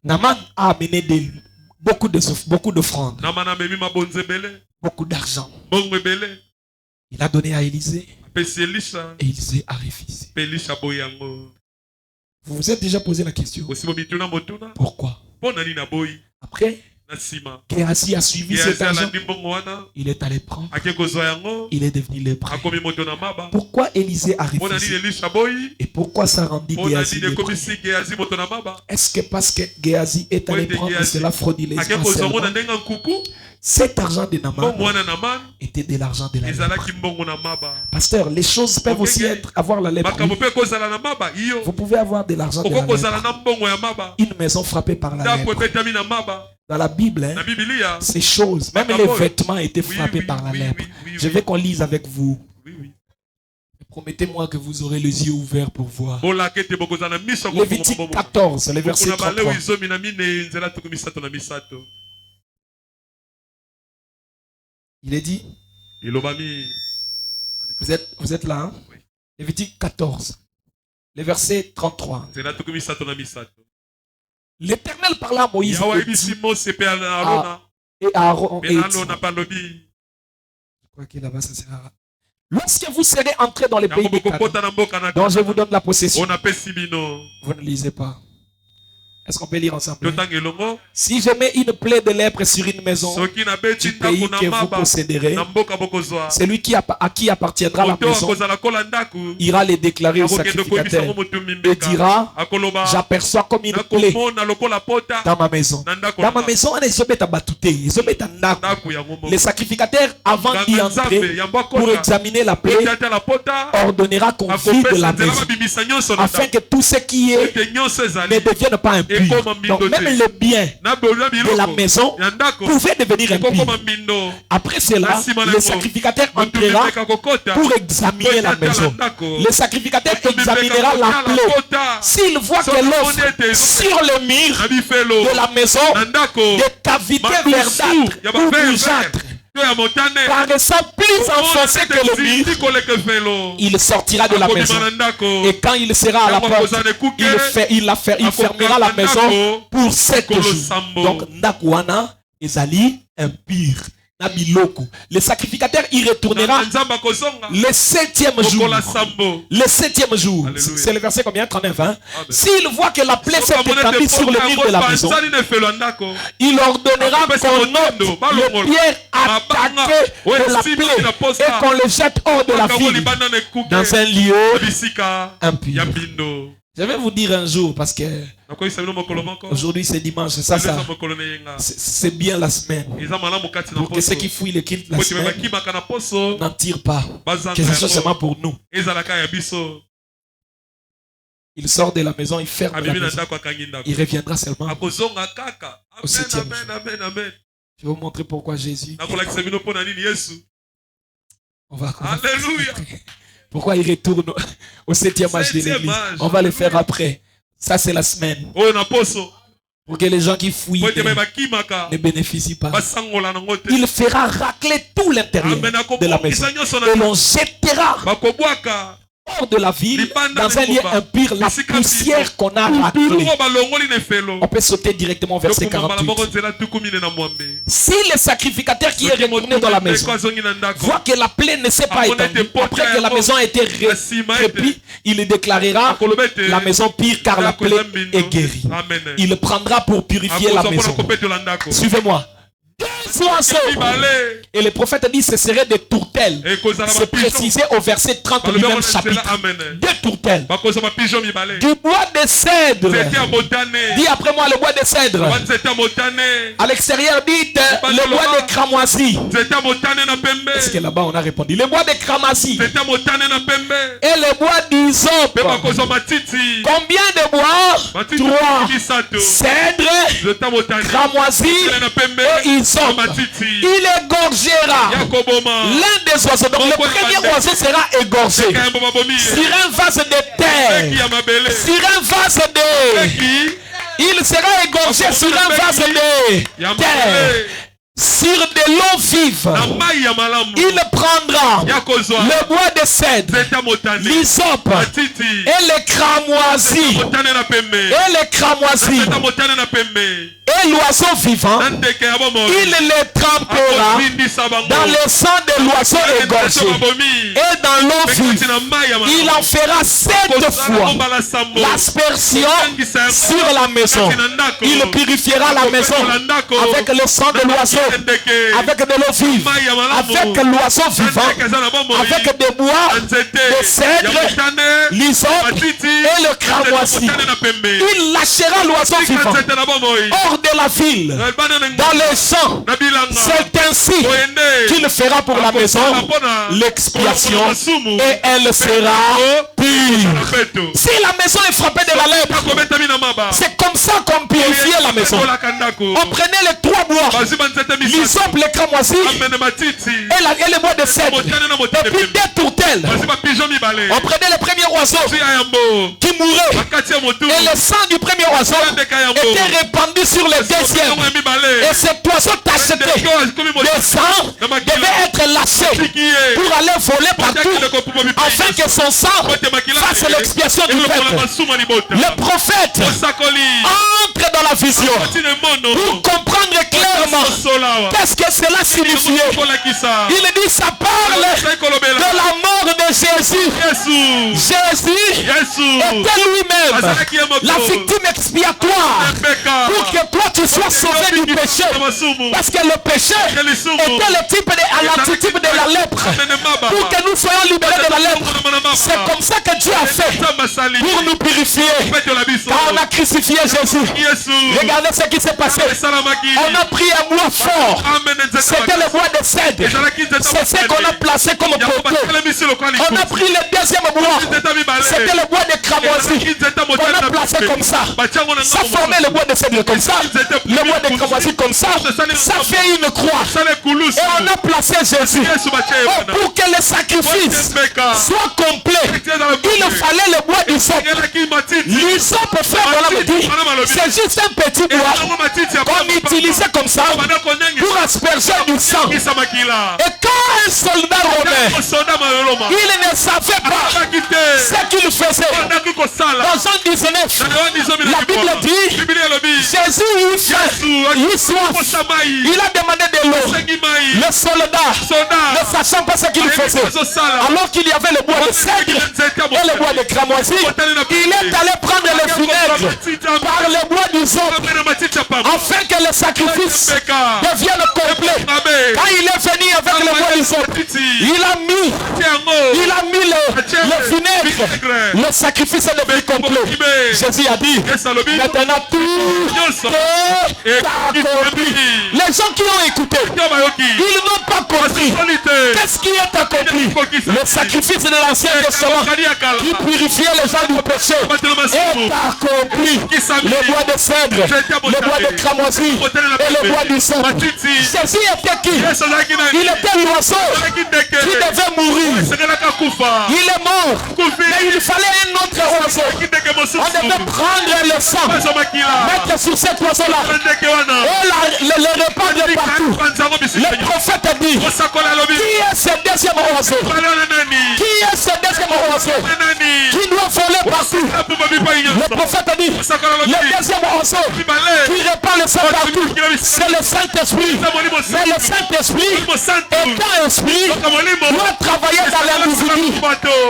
Naaman a amené beaucoup d'offrandes, beaucoup d'argent. Il a donné à Élisée. Et Élisée a refusé. Vous vous êtes déjà posé la question. Pourquoi? Après, Géasi a suivi cet argent. Il est allé prendre. Il est devenu lépreux. Pourquoi Élisée a refusé? Et pourquoi ça rendit Géasi lépreux? Est-ce que parce que Géasi est allé prendre et cela frauduleusement seulement? Cet argent de Naaman était de l'argent de la lèpre. Pasteur, les choses peuvent aussi avoir la lèpre. Vous pouvez avoir de l'argent de la lèpre. Une maison frappée par la lèpre. Dans la Bible, ces choses, même les vêtements étaient frappés par la lèpre. Je vais qu'on lise avec vous. Promettez-moi que vous aurez les yeux ouverts pour voir. Lévitique 14, le verset 33. Il est dit, vous êtes là, hein? Lévitique 14, le verset 33. L'Éternel parla à Moïse et à Aaron et je crois que là-bas ça sera. Lorsque vous serez entrés dans les pays des Canaan, dont je vous donne la possession, vous ne lisez pas. Est-ce qu'on peut lire ensemble? Si je mets une plaie de lèpre sur une maison du pays que vous posséderez, celui à qui appartiendra la maison ira les déclarer au sacrificateur et dira, j'aperçois comme une plaie dans ma maison. Dans ma maison, le sacrificateur, avant d'y entrer pour examiner la plaie, ordonnera qu'on vide la maison afin que tout ce qui est ne devienne pas impur. Donc même le bien de la maison pouvait devenir impur. Après cela, le sacrificateur entrera pour examiner la maison. Le sacrificateur examinera la plaie. S'il voit que l'œuvre sur le mur de la maison, des cavités verdâtres ou rougeâtres paraissant plus enfoncé que le mur, il sortira de la maison. Et quand il sera à la porte, il fermera la maison pour 7 jours. Donc, Ndakwana ezali impur. Le sacrificateur y retournera le 7e jour. Le 7e jour. C'est le verset combien? 39. Hein? S'il voit que la plaie s'est étendue sur le mur de la maison, il ordonnera qu'on ôte les pierres attaquées de la plaie et qu'on les jette hors de la ville dans un lieu impur. Je vais vous dire un jour parce que aujourd'hui c'est dimanche, c'est bien la semaine. Pour que ceux qui fouillent le culte la semaine n'en tirent pas. Que ce soit seulement pour nous. Il sort de la maison, il ferme la maison. Il reviendra seulement au 7e jour. Je vais vous montrer pourquoi Jésus. On va Alléluia. Pourquoi il retourne au 7e âge de l'église? On va le faire après. Ça, c'est la semaine. Pour que les gens qui fouillent ne bénéficient pas. Il fera racler tout l'intérieur de la maison. Et l'on jettera hors de la ville, dans un lieu impur, la poussière qu'on a raclée. On peut sauter directement au verset 48. Si le sacrificateur qui est retourné dans la maison voit que la plaie ne s'est pas étendue, après que la maison a été replie, il déclarera la maison pire car la plaie est guérie. Il prendra pour purifier la maison. Suivez-moi. 2 oiseaux. Et le prophète dit ce serait des tourtelles. C'est précisé au verset 30 du même chapitre. 2 tourtelles. Du bois de cèdre. Dis après moi le bois de cèdre. À l'extérieur dites le bois de cramoisi. Est-ce que là-bas on a répondu? Le bois de cramoisi. Et le bois d'hysope. Combien de bois? 3. Cèdre, cramoisi et hysope. Il égorgera l'un des oiseaux. Donc le premier oiseau sera égorgé sur un vase de terre. Sur un vase de... Il sera égorgé sur un vase de terre. Sur de l'eau vive, il prendra le bois de cèdre, l'hysope et le cramoisi. Et l'oiseau vivant, il les trempera dans le sang de l'oiseau égorgé. Et dans l'eau vive, il en fera 7 fois l'aspersion sur la maison. Il purifiera la maison avec le sang de l'oiseau, avec de l'eau vive, avec l'oiseau vivant, avec des bois, des cèdres, l'hysope et le cramoisi. Il lâchera l'oiseau vivant hors de la ville, dans le sang. C'est ainsi qu'il fera pour la maison l'expiation et elle sera pure. Si la maison est frappée de la lèpre, c'est comme ça qu'on purifiait la maison. On prenait les 3 bois, l'hysope, le cramoisi et le bois de cèdre, et puis 2 tourtelles. On prenait le premier oiseau qui mourait et le sang du premier oiseau était répandu sur le deuxième. Et cet oiseau tacheté de sang devait être lâché pour aller voler partout afin que son sang fasse l'expiation du peuple. Le prophète entre dans la vision pour comprendre clairement qu'est-ce que cela signifiait. Il dit ça parle de la mort de Jésus. Jésus était lui-même la victime expiatoire pour que toi tu sois sauvé du péché. Parce que le péché était l'antitype de la lèpre. Pour que nous soyons libérés de la lèpre. C'est comme ça que Dieu a fait pour nous purifier. Car on a crucifié Jésus. Regardez ce qui s'est passé. On a pris un bois fort. C'était le bois de cèdre. C'est ce qu'on a placé comme poteau. On a pris le deuxième bois. C'était le bois de cramoisi. On a placé comme ça. Ça formait le bois de cèdre comme ça. Le bois de cramoisi comme ça. Ça fait une croix. Et on a placé Jésus. Pour que le sacrifice soit complet, il fallait le bois d'hysope. L'hysope, frère, c'est juste un petit bois qu'on utilisait comme ça pour asperger aspergeait du sang. Et quand un soldat romain, il ne savait pas ce qu'il faisait. Dans Jean 19, la Bible dit, Jésus eut faim, eut soif. Il a demandé de l'eau. Le soldat, ne sachant pas ce qu'il faisait, alors qu'il y avait le bois de cèdre et le bois de cramoisi, il est allé prendre le vinaigre par le bois du zone, afin que le sacrifice devienne complet. Quand il est venu avec le bois du zone, il a mis le vinaigre, le sacrifice est devenu complet. Jésus a dit, maintenant tout est accompli. Les gens qui ont écouté, ils n'ont pas compris. Qu'est-ce qui est accompli? Le sacrifice de l'Ancien Testament qui purifiait les gens du péché est accompli. Le bois de cèdre, le bois de cramoisi et le bois du sang. Jésus était qui? Il était l'oiseau qui devait mourir. Il est mort, mais il fallait un autre oiseau. On devait prendre le sang, mettre sur cet oiseau-là et le répandre partout. Le prophète a dit, qui est ce deuxième oiseau? Qui est ce deuxième oiseau qui doit voler partout? Le prophète a dit, le deuxième oiseau qui répand le sang partout, c'est le Saint-Esprit. Mais le Saint-Esprit, étant esprit, doit travailler dans l'individu.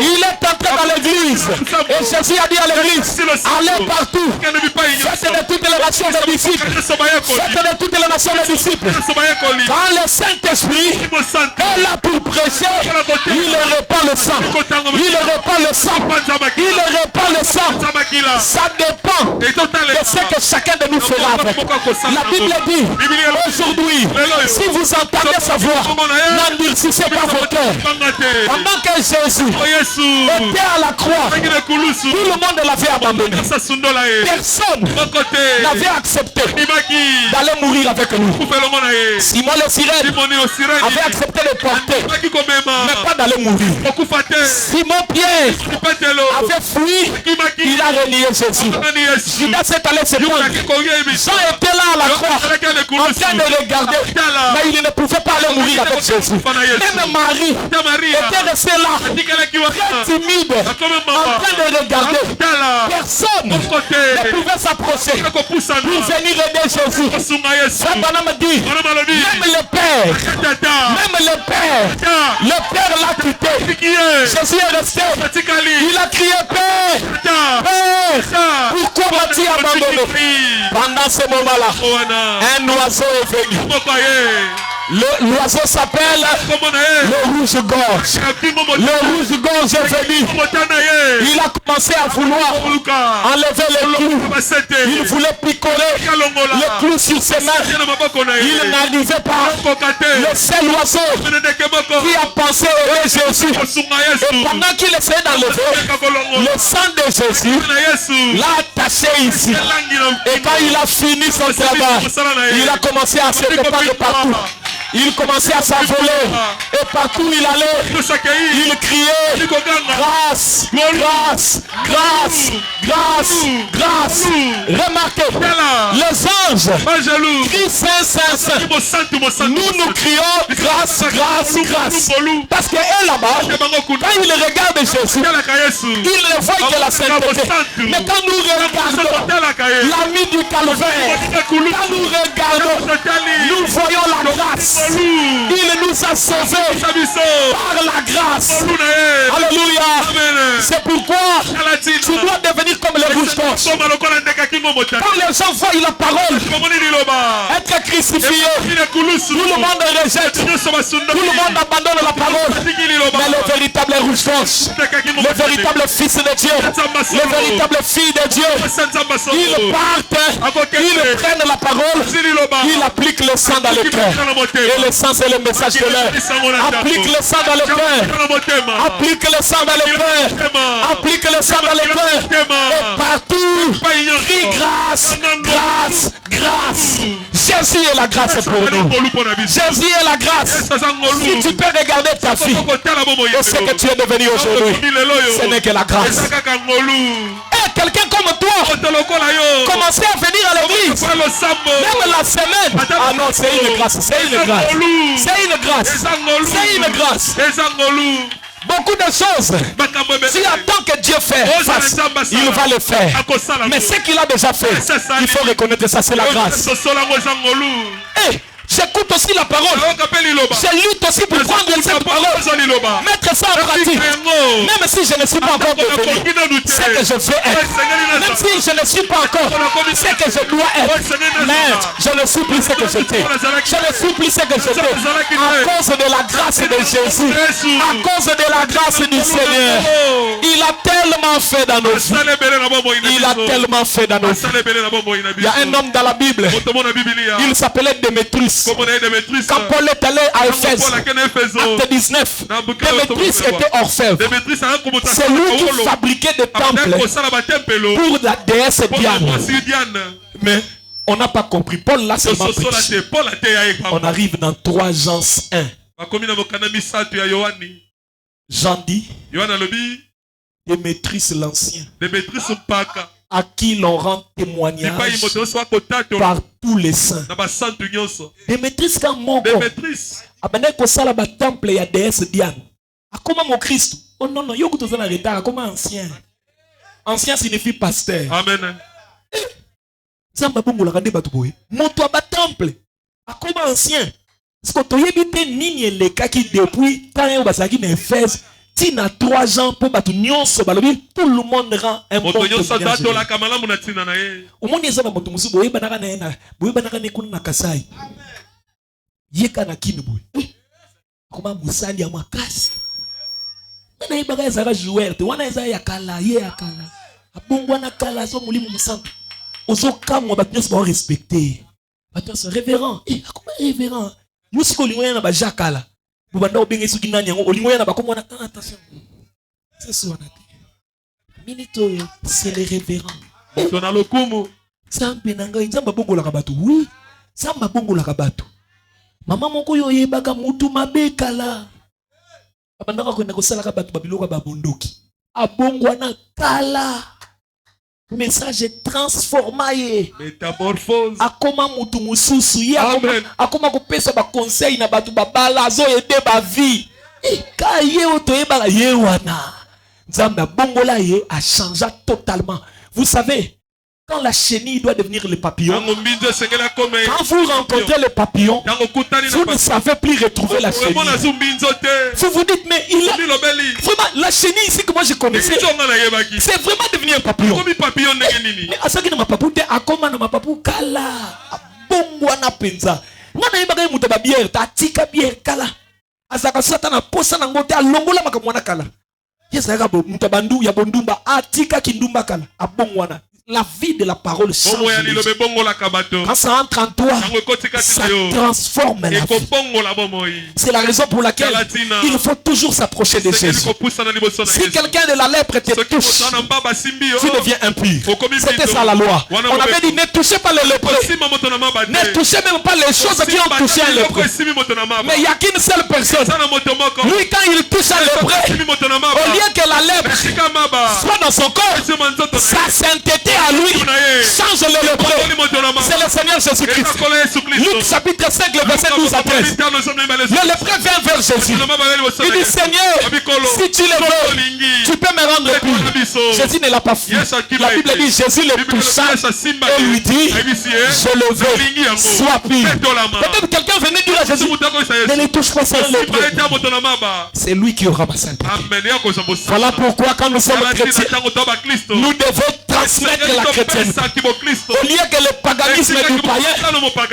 Il est entré dans l'église et Jésus a dit à l'église, allez partout, faites de toutes les nations des disciples, faites de toutes les nations des disciples. Quand le Saint-Esprit est là pour prêcher, il répand le sang, il répand le sang, il répand le sang. Ça dépend de ce que chacun de nous fera avec. La Bible dit, aujourd'hui, si vous entendez sa voix, n'endurcissez pas vos cœurs. Pendant que Jésus était à la croix, tout le monde l'avait abandonné. Personne n'avait accepté d'aller mourir avec nous. Simon le sirène avait accepté de porter, mais pas d'aller mourir. Simon Pierre avait fui, il a renié Jésus. Judas s'est allé se prendre. Jean était là à la croix, en train de regarder, mais il ne pouvait pas aller mourir avec Jésus. Même Marie était restée là, très timide, en train de regarder. Personne ne pouvait s'approcher pour venir aider Jésus. Satan me dit, même le Père l'a quitté. Jésus est resté. Il a crié, Père, Père, pourquoi m'as-tu abandonné? Pendant ce moment-là, un oiseau est venu. L'oiseau s'appelle le rouge-gorge. Le rouge-gorge est venu. Il a commencé à vouloir enlever le clou. Il voulait picorer le clou sur ses mains. Il n'arrivait pas. Le seul oiseau qui a pensé aimer Jésus. Et pendant qu'il essayait d'enlever, le sang de Jésus l'a attaché ici. Et quand il a fini son travail, il a commencé à se répandre partout. Il commençait à s'envoler et partout où il allait, il criait grâce, grâce, grâce, grâce, grâce. Remarquez, les anges crient Saint, Saint, Saint. Nous crions grâce, grâce, grâce. Parce que eux là-bas, quand ils regardent Jésus, ils ne voient que la sainteté. Mais quand nous regardons l'ami du calvaire, quand nous regardons, nous voyons la grâce. Il nous a sauvés par la grâce. Alléluia. C'est pourquoi tu dois devenir comme les rouges-gorges. Quand les gens voient la parole être crucifié, tout le monde rejette, tout le monde abandonne la parole. Mais le véritable rouge-gorge, le véritable fils de Dieu, le véritable fille de Dieu, ils partent, ils prennent la parole, ils appliquent le sang dans le cœur. Et le sang, c'est le message de l'air. Applique le sang dans le cœur. Applique le sang dans le cœur. Applique le sang dans le cœur. Et partout, crie grâce, grâce, grâce. Jésus est la grâce pour nous. Jésus est la grâce. Si tu peux regarder ta fille et ce que tu es devenu aujourd'hui, ce n'est que la grâce. Et quelqu'un comme toi, commencez à venir à l'église, même la semaine. Ah non, c'est une grâce, c'est une grâce, c'est une grâce, c'est une grâce. Beaucoup de choses, si attend que Dieu fasse, il va le faire. Mais ce qu'il a déjà fait, il faut reconnaître ça, c'est la grâce. Hey, j'écoute aussi la parole. Je lutte aussi pour prendre cette parole, mettre ça en pratique. Même si je ne suis pas encore devenu ce que je veux être, même si je ne suis pas encore ce que je dois être, mais je ne suis plus ce que j'étais. Je ne suis plus ce que j'étais à cause de la grâce de Jésus, à cause de la grâce du Seigneur. Il a tellement fait dans nos vies. Il a tellement fait dans nos vies. Il y a un homme dans la Bible, il s'appelait Démétrius. Quand Paul est allé à Éphèse, acte 19, Démétrius était orfèvre. C'est lui qui fabriquait des temples pour la déesse Diane. Mais on n'a pas compris. Paul l'a seulement prêché. On arrive dans 3 Jean 1. Jean dit, Démétrius l'ancien, à qui l'on rend témoignage par tous les saints. Démétrius quand mon abandonné ko sala ba temple ya déesse Diane. Comment mon Christ? Oh non non, yo kutoza na retard comment ancien. Ancien signifie pasteur. Amen. Samba bongo la kande batu boy. Moto ba temple. Comment ancien? Parce que toyebi te nini elekaki depuis quand yo basaki na Éphèse. Tina 3 ans pour battre nyonso balobi tout le monde rend un bon témoignage. Au monde eza na moto musu boye banaka na ena boye banaka ne kuna na Kasai yeka na kinu boye koma musali ya makasi na ibaka ezaka joueur te wana eza ya kala ye ya kala abongwa na kala so mulimu musantu ozokamwa bato nyonso ba respecter bato nyonso révérend akoma révérend musiko lingoya na ba jakala. Attention. C'est ça. C'est les révérends. Oui. Samba bongo la kabato. Maman moko yo yebaka mutu mabekala. Abandaka kwenda kosala kabato babiloko babondoki. Abongwa na kala. Message transformé. Métamorphose. Akoma mutu mususu ye akoma kopesa ba conseil na batu babala zo ede ba vie. Ka ye otoyeba ye wana. Nzambe bongola ye a changé totalement. Vous savez, quand la chenille doit devenir le papillon, quand vous rencontrez le papillon, vous ne savez plus retrouver la chenille. Vous vous dites, mais il a vraiment la chenille ici que moi je connaissais, c'est vraiment devenu un papillon. Mais à ça qui ne m'a pas pouté, à comment ne m'a pas pouté, kala, à bongwana penza. Nana yeba kaya mutaba bière, ta tika bière kala. Azaka satana posa na ngote a longola makamwana kala. Yesa yaka mutabandu ya bondumba a tika kindumba kala, a bongwana. La vie de la parole change. Quand ça entre en toi, ça transforme la vie. C'est la raison pour laquelle il faut toujours s'approcher de Jésus. Si quelqu'un de la lèpre te touche, tu deviens impur. C'était ça la loi. On avait dit ne touchez pas le lépreux. Ne touchez même pas les choses qui ont touché un lépreux. Mais il n'y a qu'une seule personne. Lui, quand il touche un lépreux, au lieu que la lèpre soit dans son corps, sa sainteté à lui change le lépreux. C'est le Seigneur Jésus-Christ. Luc chapitre 5, le verset 12 à 13. Le lépreux vient vers Jésus. Il dit Seigneur, si tu le veux, tu peux me rendre pur. Jésus ne l'a pas fait. La Bible dit Jésus le toucha et lui dit je le veux, sois pur. Peut-être quelqu'un venait dire à Jésus ne les touche pas sans lépreux. C'est lui qui aura ma sainteté. Voilà pourquoi quand nous sommes chrétiens, nous devons transmettre la chrétienté. Au lieu que le paganisme du païen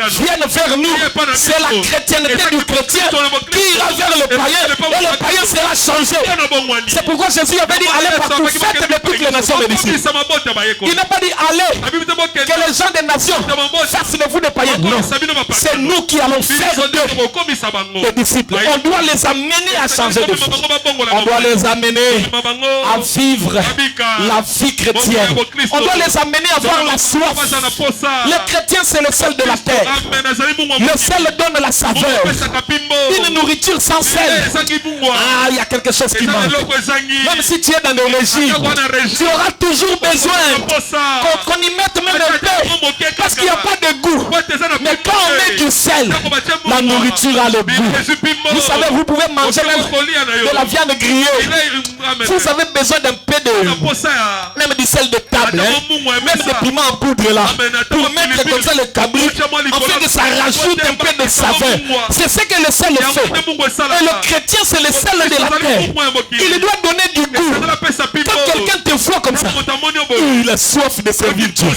vienne vers nous, c'est la chrétienté du chrétien qui ira vers le païen et le païen sera changé. C'est pourquoi Jésus avait dit allez partout, faites de toutes les nations des disciples. Il n'a pas dit allez que les gens des nations fassent de vous des païens. Non, c'est nous qui allons faire d'eux des disciples. On doit les amener à changer de vie. On doit les amener à vivre la vie chrétienne. On doit les amener à avoir la soif. Le chrétien c'est le sel de la terre. Le sel donne la saveur. Une nourriture nourriture sans sel. Ah, il y a quelque chose qui manque. Même si tu es dans le régime, tu auras toujours besoin qu'on y mette même un peu. Parce qu'il n'y a pas de goût. Mais quand on met du sel, la nourriture a le goût. Vous savez, vous pouvez manger même de la viande grillée. Vous avez besoin d'un peu de... Même du sel de table. Même des piments en poudre là. Pour mettre comme ça le cabri. En fait que ça rajoute un peu de saveur. C'est ce que le sel fait. Et le chrétien, c'est le sel de la terre. Il doit donner du goût. Quand quelqu'un te voit comme ça, il a soif de servir Dieu.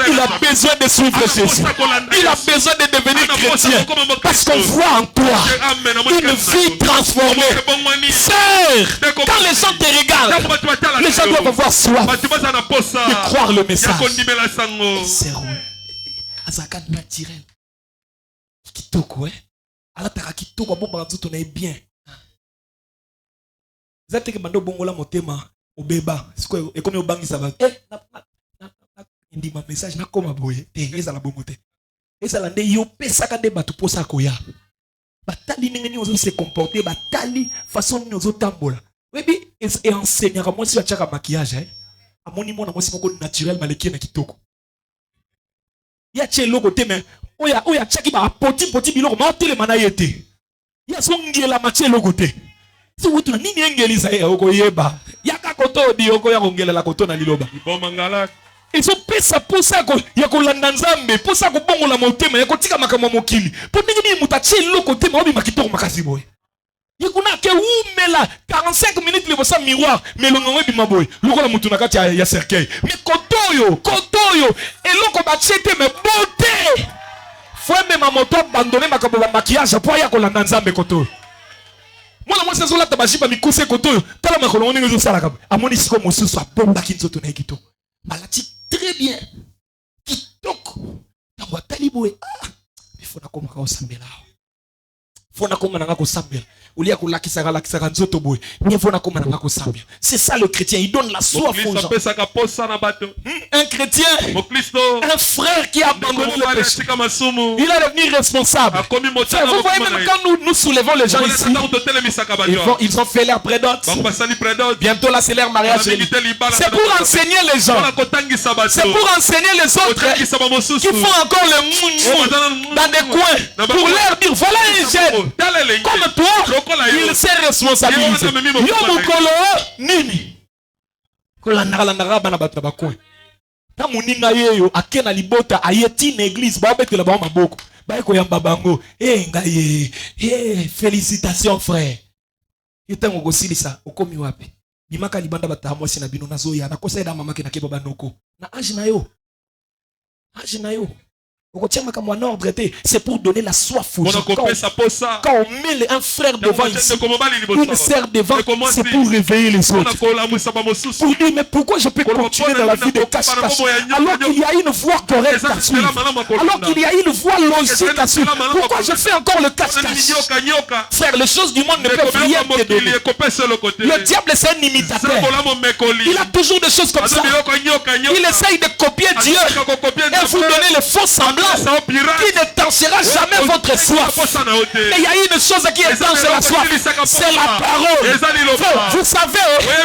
Il a besoin de suivre Jésus. Il a besoin de devenir chrétien. Parce qu'on voit en toi une vie transformée. Sœur, quand les gens te regardent, les gens doivent avoir soif de croire le message. C'est rouge. Azaka naturel. Kitoko, hein? Alors t'as kitoko, bon, bah, tout on est bien. Vous êtes que bando bongola motema, au béba. C'est quoi? Et comme au bangi ça va. Il dit ma message, n'a comme aboye. Et ça la bongote. Et ça la ne yo pesa kade batu posa koya. Batali n'engeni ozo se comporter, batali façon ni ozo tambola. Oui, et enseigne à moi si tu as un maquillage, hein? À mon niveau, moi si mon naturel maleki na kitoko. Il y a tché logo te mais oya tchaki ba poti biloko ma tele manayete. Il y a son ngela maché logo te. Si vous tu nini ngeliza ya okoyeba. Ya ka koto di okoya ngela la koto na liloba. Bon mangala. Ils ont payé ça pour ça ya ko landa nzambe, pour ça ko bongola motema, ya ko tika makama mokili. Pour nini mutache logo te ma obi makitoko makasi boy. Il y a que oumela 45 minutes le bossa miroir mais le ngwe bimaboy lokola mutu na kati ya cercueil mais kotoyo et loko bachete mais beauté faut même ma moto abandonner makabo ba maquillage pour ya kolanda nzambe kotoyo moi c'est zola tabajiba mikuse kotoyo tala makolo ngwe zo sala kabo amoni siko mosusu abomba kinzoto na ekito malati très bien kitoko tango taliboe il faut na koma ka osambela faut na koma na ko sambela. C'est ça le chrétien, il donne la soif aux gens. Un chrétien, un frère qui a abandonné le péché, il est devenu responsable. Vous voyez même quand nous soulevons les gens ici, ils ont fait leur prédote. Bientôt là c'est leur mariage. C'est pour enseigner les gens. C'est pour enseigner les autres qui font encore le moune dans des coins. Pour leur dire voilà un jeune comme toi. Il s'est responsabilisé. Yo mokolo nini? Kolandara bana batu ba coin. Ta muninga yeyo akena libota ayeti na église ba betela ba maboko. Ba ko yamba bango. Ngaye. Félicitations frère. Yetango kosilisa okomi wapi? Bimaka libanda bata mwasi na bino nazoya na kosa eda mama ke na keba banoko. Na age na yo. C'est pour donner la soif aux gens. Quand on met un frère devant ici, une sœur devant, c'est pour réveiller les autres. Pour dire, mais pourquoi je peux continuer dans la vie de cache-cache alors qu'il y a une voie correcte à suivre, alors qu'il y a une voie logique à suivre? Pourquoi je fais encore le cache-cache? Frère, les choses du monde ne peuvent rien te donner. Le diable, c'est un imitateur. Il a toujours des choses comme ça. Il essaye de copier Dieu et vous donner le faux semblant qui ne tancera jamais votre soif. Mais il y a une chose qui étanche la soif, c'est la parole. Vous savez,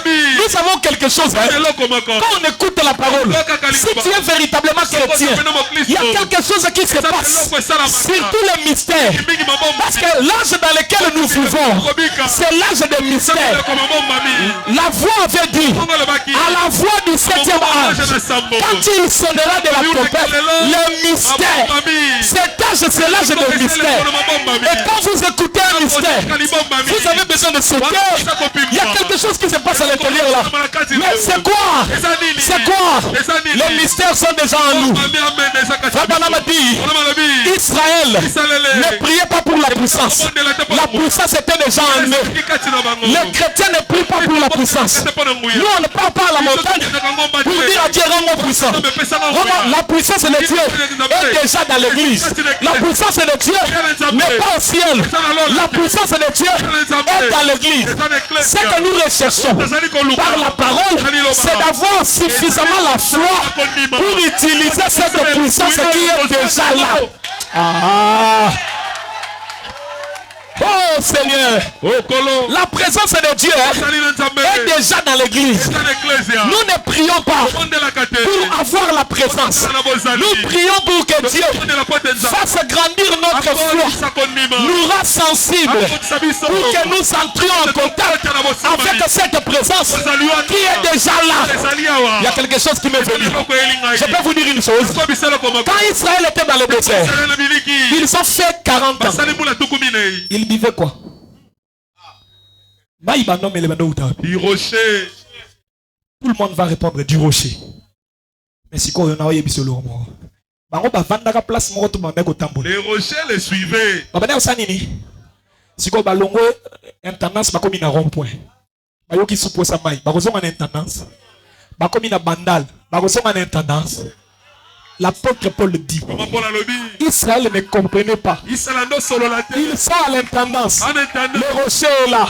nous avons quelque chose. Quand on écoute la parole, si tu es véritablement chrétien, il y a quelque chose qui se passe. Surtout le mystère. Parce que l'âge dans lequel nous vivons, c'est l'âge des mystères. La voix avait dit, à la voix du 7e âge, quand il sonnera de la trompette, le mystère. Cet âge, c'est l'âge de mystère. Et quand vous écoutez un mystère, vous avez besoin de ce cœur. Il y a quelque chose qui se passe à l'intérieur là. Mais c'est quoi? C'est quoi? Les mystères sont déjà en nous. Israël, ne priez pas pour la puissance. La puissance était déjà en eux. Les chrétiens ne prient pas pour la puissance. Nous, on ne parle pas à la montagne pour dire à Dieu, rends-moi puissant. La puissance de Dieu est déjà dans l'église. La puissance de Dieu n'est pas au ciel. La puissance de Dieu est dans l'église. Ce que nous recherchons par la parole, c'est d'avoir suffisamment la foi pour utiliser cette puissance qui est déjà là. Oh Seigneur, la présence de Dieu est déjà dans l'église. Nous ne prions pas pour avoir la présence. Nous prions pour que Dieu fasse grandir notre foi, nous rend sensibles, pour que nous entrions en contact avec cette présence qui est déjà là. Il y a quelque chose qui m'est venu. Je peux vous dire une chose. Quand Israël était dans le désert, ils ont fait 40 ans. Ils vivaient quoi? Du rocher. Tout le monde va répondre du rocher. Mais si on a eu le les rochers les suivaient. Si on a une tendance, on a un rond-point. On a une tendance. On a une bandale. On a une tendance. L'apôtre Paul dit, Israël ne comprenait pas. Ils sont à l'intendance. Le rocher est là.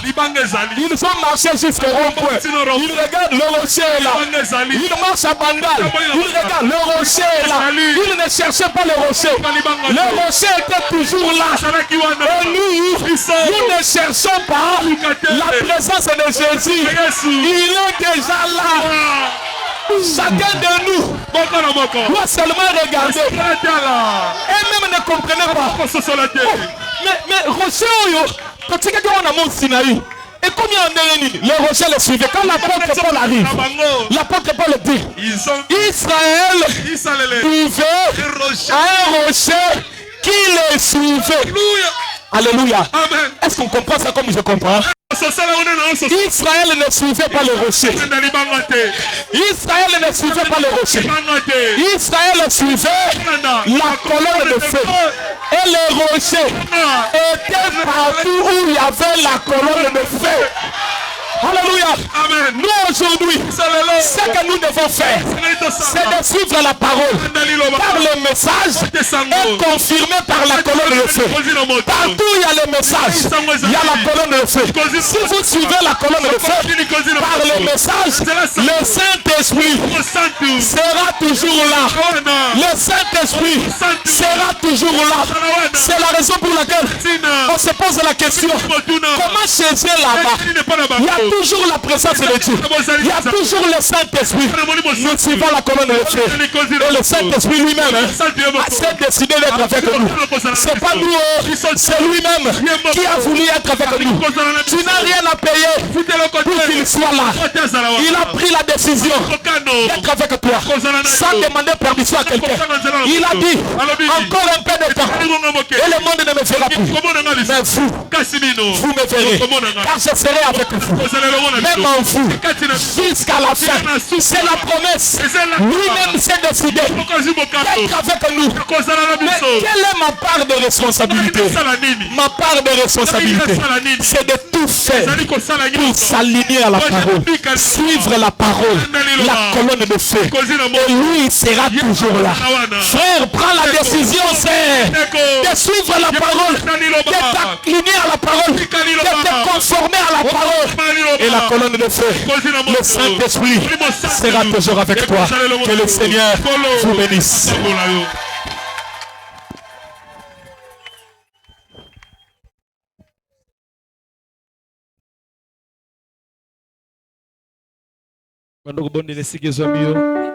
Ils ont marché jusqu'au rond-point. Ils regardent, le rocher est là. Ils marchent à bandale. Ils regardent, le rocher est là. Ils ne cherchaient pas le rocher. Le rocher était toujours là. Et nous ne cherchons pas la présence de Jésus. Il est déjà là. Chacun de nous doit seulement regarder et même ne comprenez pas. Mais rocher, quand on a mon Sinaï, et combien on est le rocher le suivait. Quand l'apôtre Paul arrive, l'apôtre Paul dit Israël suivait un rocher qui le suivait. Alléluia. Est-ce qu'on comprend ça comme je comprends? Israël ne suivait pas le rocher. Israël ne suivait pas le rocher. Israël suivait la colonne de feu. Et le rocher était partout où il y avait la colonne de feu. Alléluia. Amen. Nous aujourd'hui, ce que nous devons faire, c'est de suivre la parole. Car le message est confirmé par la colonne de feu. Partout où il y a le message, il y a la colonne de feu. Si vous suivez la colonne de feu, par le message, le Saint-Esprit sera toujours là. Le Saint-Esprit sera toujours là. C'est la raison pour laquelle on se pose la question, comment chercher là-bas? Il y a toujours la présence de Dieu. Il y a toujours le Saint-Esprit. Nous suivons la colonne de feu. Et le Saint-Esprit lui-même s'est décidé d'être avec nous. C'est pas nous, c'est lui-même qui a voulu être avec nous. Tu n'as rien à payer pour qu'il soit là. Il a pris la décision d'être avec toi sans demander permission à quelqu'un. Il a dit encore un peu de temps et le monde ne me verra plus. Mais vous me verrez, car je serai avec vous. Même en vous, jusqu'à la fin. C'est la promesse. Lui-même s'est décidé d'être avec nous. Mais quelle est ma part de responsabilité? Ma part de responsabilité, c'est de tout faire pour s'aligner à la parole, suivre la parole, la colonne de feu. Et lui, il sera toujours là. Frère, prends la décision, c'est de suivre la parole, de t'aligner à la parole, de te conformer à la parole. Et la colonne de feu, le Saint-Esprit sera toujours avec toi. Que le Seigneur vous bénisse. Quando o bonde nesse guizamio